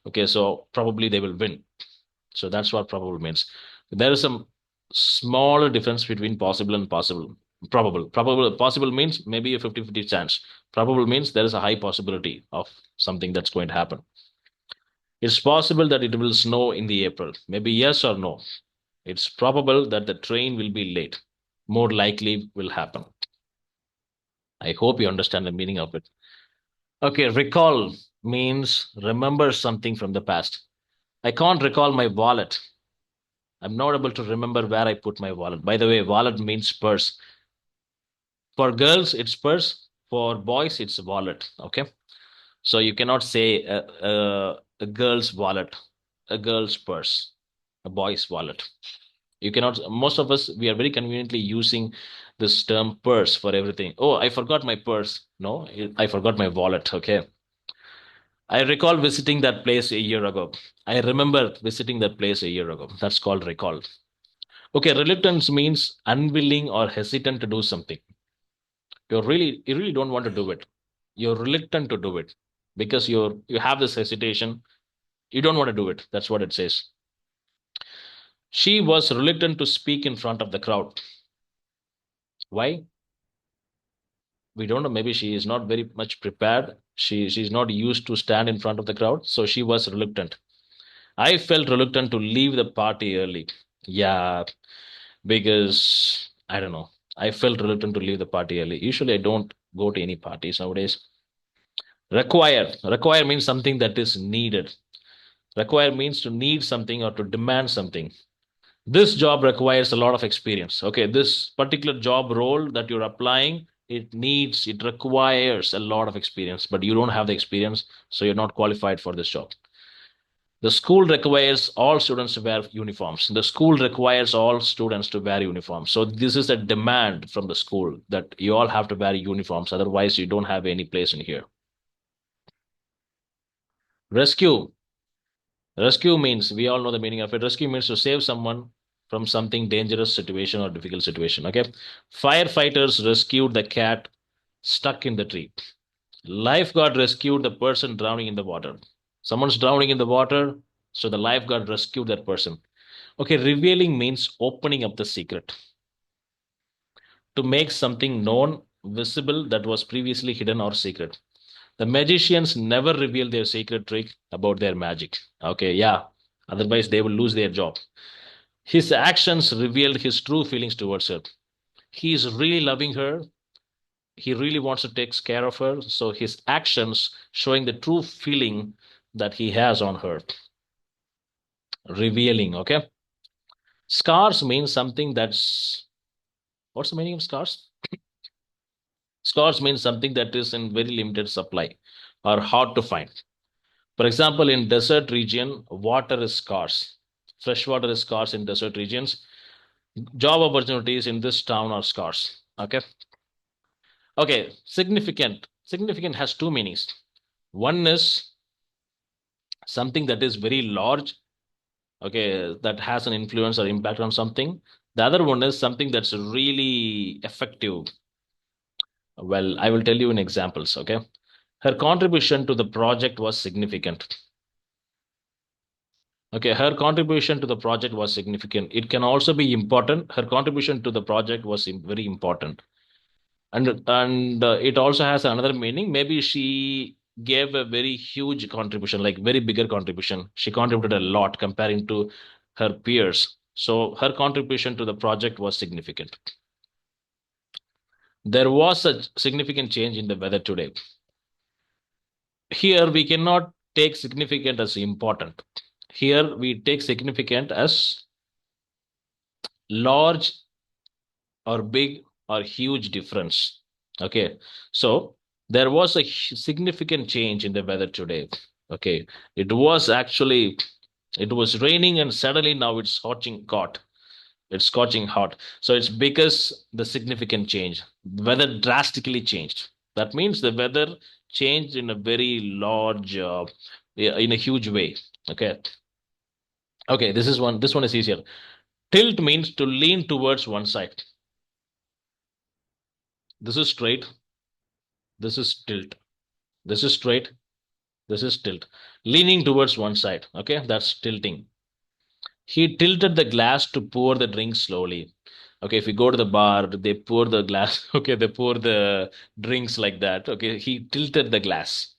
Okay, so probably they will win. So that's what probable means. There is some smaller difference between possible and possible. Probable possible means maybe a 50-50 chance. Probable means there is a high possibility of something that's going to happen. It's possible that it will snow in the April. Maybe yes or no. It's probable that the train will be late. More likely will happen. I hope you understand the meaning of it. Okay, recall means remember something from the past. I can't recall my wallet. I'm not able to remember where I put my wallet. By the way, wallet means purse. For girls, it's purse. For boys, it's wallet. Okay. So you cannot say a girl's wallet, a girl's purse, a boy's wallet. You cannot, most of us, we are very conveniently using this term purse for everything. Oh, I forgot my purse. No, I forgot my wallet. Okay. I recall visiting that place a year ago. I remember visiting that place a year ago. That's called recall. Okay, reluctance means unwilling or hesitant to do something. You really don't want to do it. You're reluctant to do it because you have this hesitation. You don't want to do it. That's what it says. She was reluctant to speak in front of the crowd. Why? We don't know. Maybe she is not very much prepared. She's not used to stand in front of the crowd, so she was reluctant. I felt reluctant to leave the party early. Yeah, because I don't know. I felt reluctant to leave the party early. Usually, I don't go to any parties nowadays. Require means something that is needed. Require means to need something or to demand something. This job requires a lot of experience. Okay, this particular job role that you're applying, it requires a lot of experience, but you don't have the experience, so you're not qualified for this job. The school requires all students to wear uniforms. The school requires all students to wear uniforms. So this is a demand from the school that you all have to wear uniforms. Otherwise, you don't have any place in here. Rescue. Rescue means we all know the meaning of it. Rescue means to save someone from something dangerous situation or difficult situation. Okay. Firefighters rescued the cat stuck in the tree. Lifeguard rescued the person drowning in the water. Someone's drowning in the water, so the lifeguard rescued that person. Okay, revealing means opening up the secret. To make something known, visible that was previously hidden or secret. The magicians never reveal their secret trick about their magic. Okay, yeah. Otherwise, they will lose their job. His actions revealed his true feelings towards her. He is really loving her. He really wants to take care of her. So his actions showing the true feeling that he has on her. Revealing, okay? Scars means something that's what's the meaning of scars? Scars means something that is in very limited supply or hard to find. For example, in desert region, water is scarce. Fresh water is scarce in desert regions. Job opportunities in this town are scarce. Okay. Okay. Significant. Significant has two meanings. One is something that is very large, okay, that has an influence or impact on something. The other one is something that's really effective. Well, I will tell you in examples, okay? Her contribution to the project was significant. Okay, her contribution to the project was significant. It can also be important. Her contribution to the project was very important. And it also has another meaning. Maybe she gave a very huge contribution, like very bigger contribution. She contributed a lot comparing to her peers. So her contribution to the project was significant. There was a significant change in the weather today. Here we cannot take significant as important. Here we take significant as large or big or huge difference. Okay. So there was a significant change in the weather today. Okay. It was actually, it was raining and suddenly now it's scorching hot. It's scorching hot. So it's because the significant change. Weather drastically changed. That means the weather changed in a very large, in a huge way. Okay. Okay. This one is easier. Tilt means to lean towards one side. This is straight. This is tilt. This is straight. This is tilt. Leaning towards one side. Okay. That's tilting. He tilted the glass to pour the drink slowly. Okay, if you go to the bar, they pour the glass. Okay, they pour the drinks like that. Okay, he tilted the glass.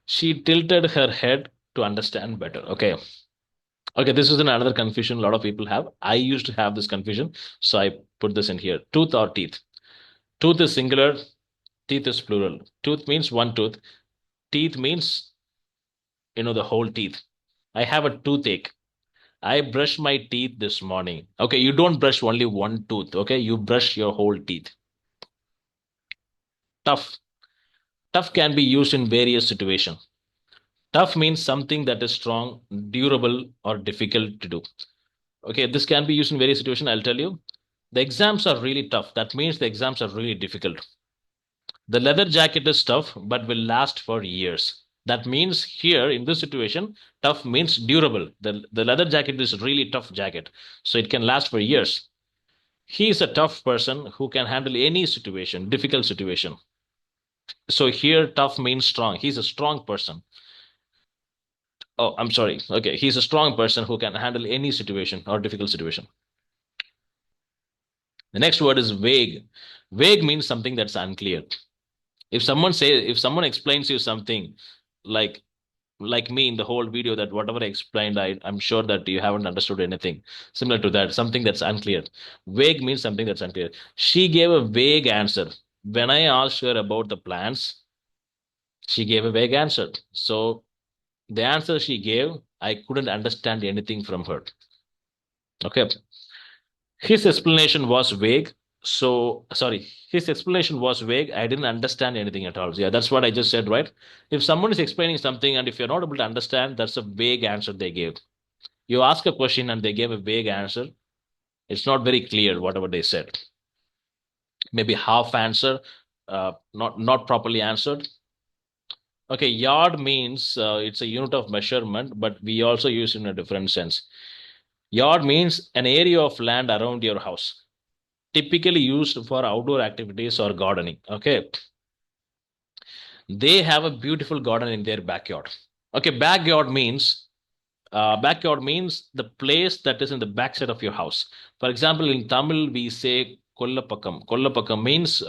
She tilted her head to understand better. Okay, okay, this is another confusion a lot of people have. I used to have this confusion, so I put this in here. Tooth or teeth? Tooth is singular, teeth is plural. Tooth means one tooth. Teeth means, the whole teeth. I have a toothache. I brushed my teeth this morning. Okay, you don't brush only one tooth. Okay, you brush your whole teeth. Tough. Tough can be used in various situations. Tough means something that is strong, durable, or difficult to do. Okay, this can be used in various situations. I'll tell you. The exams are really tough. That means the exams are really difficult. The leather jacket is tough, but will last for years. That means here in this situation, tough means durable. The leather jacket is really tough jacket, so it can last for years. He is a tough person who can handle any situation, difficult situation. So here, tough means strong. He's a strong person. Oh, I'm sorry. Okay, he's a strong person who can handle any situation or difficult situation. The next word is vague. Vague means something that's unclear. If someone explains you something like like me in the whole video, that whatever I explained, I'm sure that you haven't understood anything. Similar to that, something that's unclear. Vague means something that's unclear. She gave a vague answer. When I asked her about the plans, she gave a vague answer. So the answer she gave, I couldn't understand anything from her. Okay. His explanation was vague. So, sorry, his explanation was vague. I didn't understand anything at all. So, yeah, that's what I just said, right? If someone is explaining something and if you're not able to understand, that's a vague answer they gave. You ask a question and they gave a vague answer. It's not very clear whatever they said. Maybe half answer, not properly answered. Okay, yard means it's a unit of measurement, but we also use it in a different sense. Yard means an area of land around your house, typically used for outdoor activities or gardening. Okay, they have a beautiful garden in their backyard. Okay, backyard means the place that is in the backside of your house. For example, in Tamil we say kollapakam. Kollapakam means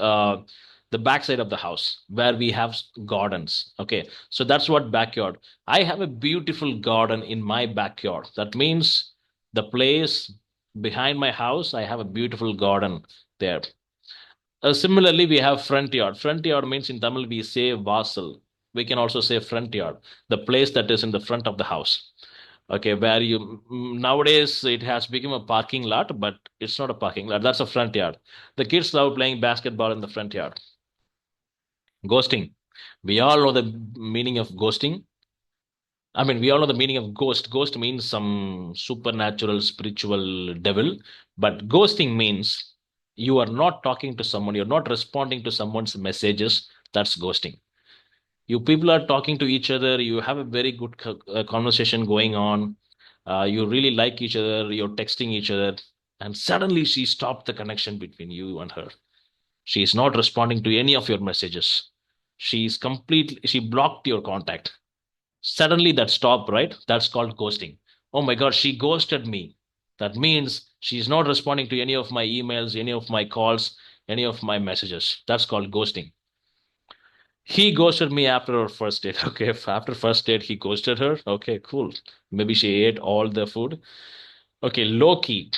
the backside of the house where we have gardens. Okay, so that's what backyard. I have a beautiful garden in my backyard. That means the place behind my house, I have a beautiful garden there. Similarly, we have front yard. Front yard means in Tamil we say vasal. We can also say front yard, the place that is in the front of the house. Okay, where nowadays it has become a parking lot, but it's not a parking lot. That's a front yard. The kids love playing basketball in the front yard. Ghosting. We all know the meaning of ghosting. I mean, we all know the meaning of ghost. Ghost means some supernatural, spiritual devil, but ghosting means you are not talking to someone, you're not responding to someone's messages. That's ghosting. You people are talking to each other, you have a very good conversation going on, you really like each other, you're texting each other, and suddenly she stopped the connection between you and her. She is not responding to any of your messages. She blocked your contact. Suddenly that stopped, right? That's called ghosting. Oh my God, she ghosted me. That means she's not responding to any of my emails, any of my calls, any of my messages. That's called ghosting. He ghosted me after our first date. Okay, if after first date he ghosted her. Okay, cool. Maybe she ate all the food. Okay, low key.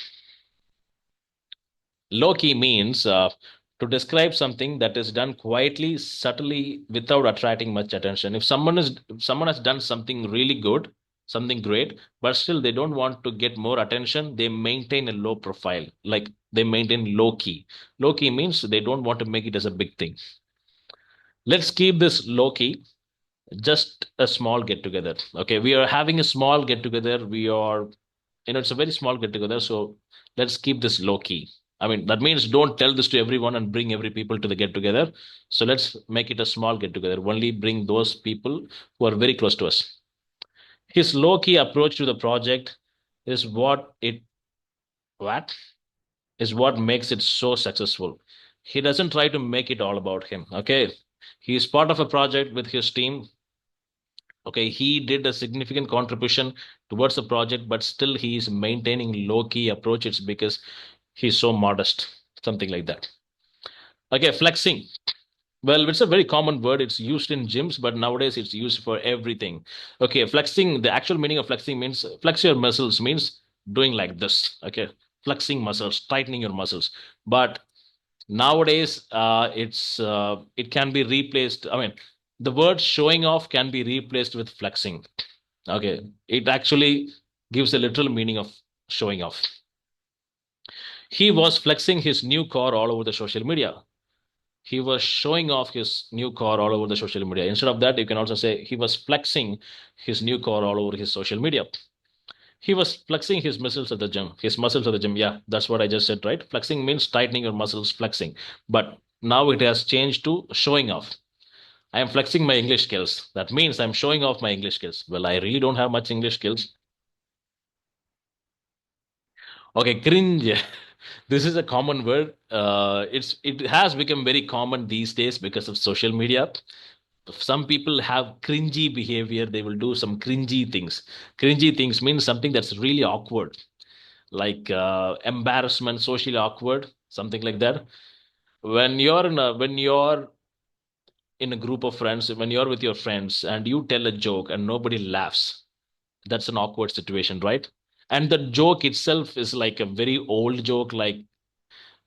Low key means to describe something that is done quietly, subtly, without attracting much attention. If someone has done something really good, something great, but still they don't want to get more attention, they maintain a low profile. Like they maintain low key. Low key means they don't want to make it as a big thing. Let's keep this low key, just a small get together. Okay, we are having a small get together. We are, it's a very small get together. So let's keep this low key. I mean, that means don't tell this to everyone and bring every people to the get together. So let's make it a small get together. Only bring those people who are very close to us. His low key approach to the project is what is what makes it so successful. He doesn't try to make it all about him. Okay, he is part of a project with his team. Okay, he did a significant contribution towards the project, but still he is maintaining low key approach. It's because he's so modest, something like that. Okay, flexing. Well, it's a very common word. It's used in gyms, but nowadays it's used for everything. Okay, flexing, the actual meaning of flexing means flex your muscles, means doing like this. Okay, flexing muscles, tightening your muscles. But nowadays, it can be replaced. I mean, the word showing off can be replaced with flexing. Okay, it actually gives a literal meaning of showing off. He was flexing his new car all over the social media. He was showing off his new car all over the social media. Instead of that, you can also say he was flexing his new car all over his social media. He was flexing his muscles at the gym. His muscles at the gym. Yeah, that's what I just said, right? Flexing means tightening your muscles, flexing. But now it has changed to showing off. I am flexing my English skills. That means I'm showing off my English skills. Well, I really don't have much English skills. Okay, cringe. This is a common word. It has become very common these days because of social media. Some people have cringy behavior. They will do some cringy things. Cringy things means something that's really awkward, like embarrassment, socially awkward, something like that. When you're in a group of friends, when you're with your friends and you tell a joke and nobody laughs, that's an awkward situation, right? And the joke itself is like a very old joke, like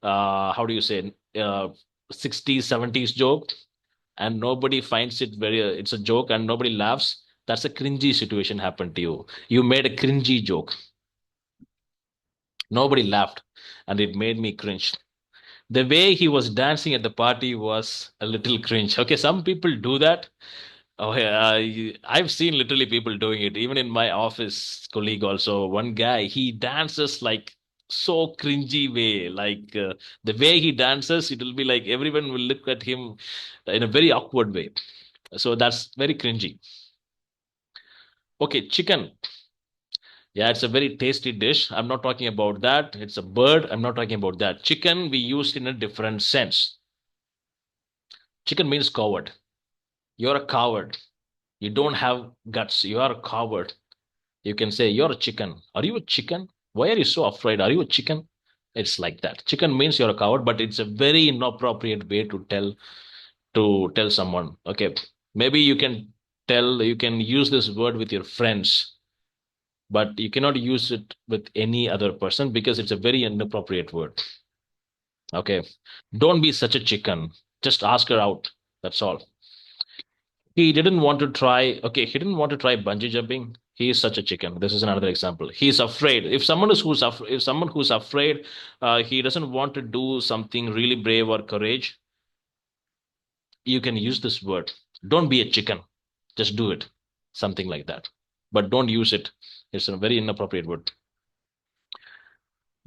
how do you say, 60s 70s joke, and nobody finds it very it's a joke and nobody laughs. That's a cringy situation happened to you. You made a cringy joke, nobody laughed, and it made me cringe. The way he was dancing at the party was a little cringe. Okay, some people do that. Oh yeah, I've seen literally people doing it. Even in my office colleague, also one guy, he dances like so cringy way. Like the way he dances, it will be like everyone will look at him in a very awkward way. So that's very cringy. Okay, chicken. Yeah, it's a very tasty dish. I'm not talking about that. It's a bird. I'm not talking about that. Chicken we used in a different sense. Chicken means coward. You're a coward. You don't have guts. You are a coward. You can say, you're a chicken. Are you a chicken? Why are you so afraid? Are you a chicken? It's like that. Chicken means you're a coward, but it's a very inappropriate way to tell someone. Okay. Maybe you can use this word with your friends, but you cannot use it with any other person because it's a very inappropriate word. Okay. Don't be such a chicken. Just ask her out. That's all. He didn't want to try bungee jumping. He is such a chicken. This is another example. He's afraid. If someone who's afraid, he doesn't want to do something really brave or courage, you can use this word. Don't be a chicken. Just do it. Something like that. but don't use it. It's a very inappropriate word.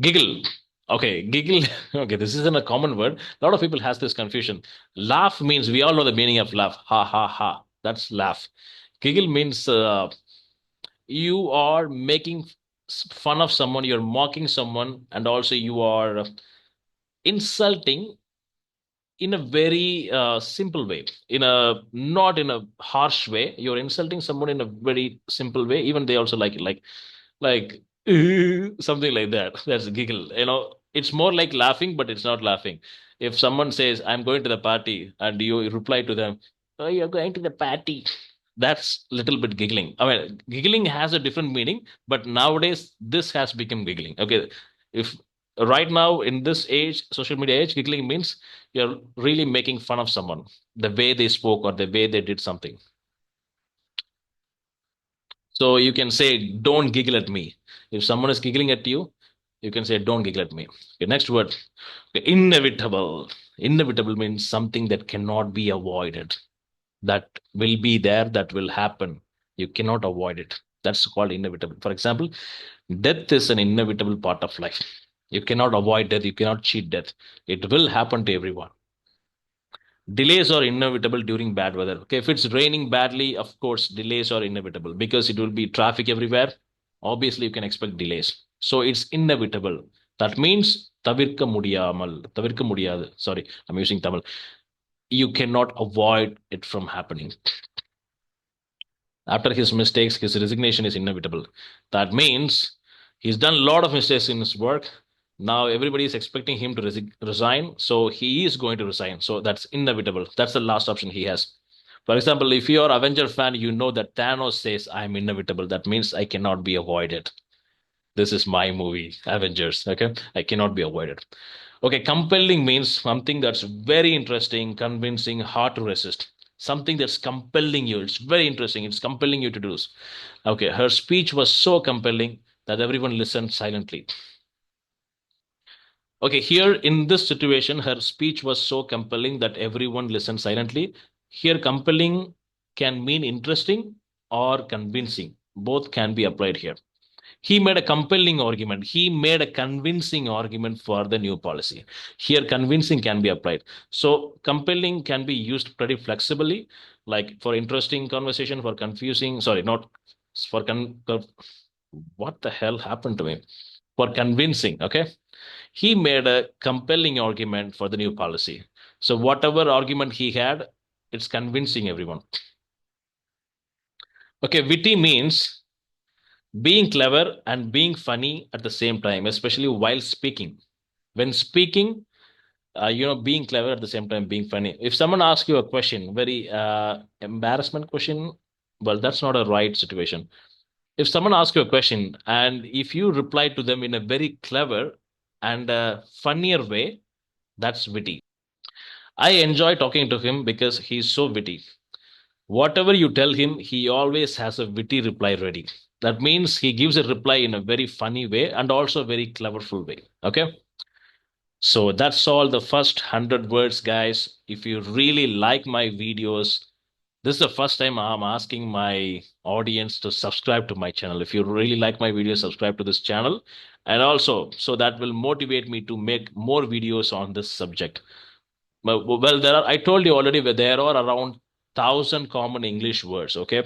Giggle. Okay, giggle. Okay, this isn't a common word. A lot of people has this confusion. Laugh means we all know the meaning of laugh. Ha ha ha. That's laugh. Giggle means you are making fun of someone, you're mocking someone, and also you are insulting in a very simple way, in a not in a harsh way. You're insulting someone in a very simple way. Even they also like it, like something like that. That's a giggle. It's more like laughing, but it's not laughing. If someone says, "I'm going to the party," and you reply to them, "Oh, you're going to the party," that's a little bit giggling. I mean, giggling has a different meaning, but nowadays this has become giggling. Okay, if right now in this age, social media age, giggling means you're really making fun of someone, the way they spoke or the way they did something. So you can say, don't giggle at me. If someone is giggling at you, you can say, don't giggle at me. Okay, next word, okay, inevitable. Inevitable means something that cannot be avoided, that will be there, that will happen. You cannot avoid it. That's called inevitable. For example, death is an inevitable part of life. You cannot avoid death. You cannot cheat death. It will happen to everyone. Delays are inevitable during bad weather. Okay, if it's raining badly, of course, delays are inevitable because it will be traffic everywhere. Obviously, you can expect delays. So it's inevitable. That means தவிர்க்க முடியாமல், தவிர்க்க முடியாது. Sorry, I'm using Tamil. You cannot avoid it from happening. After his mistakes, his resignation is inevitable. That means he's done a lot of mistakes in his work. Now everybody is expecting him to resign, so he is going to resign. So that's inevitable. That's the last option he has. For example, if you're Avenger fan, you know that Thanos says, "I'm inevitable." That means I cannot be avoided. This is my movie, Avengers. Okay, I cannot be avoided. Okay, compelling means something that's very interesting, convincing, hard to resist. Something that's compelling you. It's very interesting. It's compelling you to do this. Okay, her speech was so compelling that everyone listened silently. Okay, here in this situation, her speech was so compelling that everyone listened silently. Here, compelling can mean interesting or convincing. Both can be applied here. He made a compelling argument. He made a convincing argument for the new policy. Here, convincing can be applied. So, compelling can be used pretty flexibly, like for interesting conversation, for confusing, sorry, not for what the hell happened to me? For convincing, okay? He made a compelling argument for the new policy. So, whatever argument he had, it's convincing everyone. Okay, witty means being clever and being funny at the same time, especially while speaking. When speaking, being clever at the same time, being funny. If someone asks you a question, very embarrassment question, well, that's not a right situation. If someone asks you a question and if you reply to them in a very clever and funnier way, that's witty. I enjoy talking to him because he's so witty. Whatever you tell him, he always has a witty reply ready. That means he gives a reply in a very funny way and also a very cleverful way. Okay. So that's all the first 100 words, guys. If you really like my videos, this is the first time I'm asking my audience to subscribe to my channel. If you really like my videos, subscribe to this channel. And also, so that will motivate me to make more videos on this subject. Well, I told you already, there are around 1,000 common English words. Okay.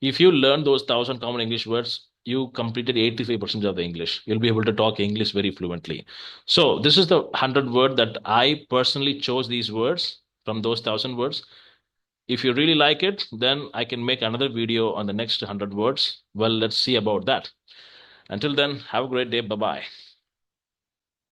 If you learn those 1,000 common English words, you completed 85% of the English. You'll be able to talk English very fluently. So this is the 100 word that I personally chose these words from those 1,000 words. If you really like it, then I can make another video on the next 100 words. Well, let's see about that. Until then, have a great day. Bye bye.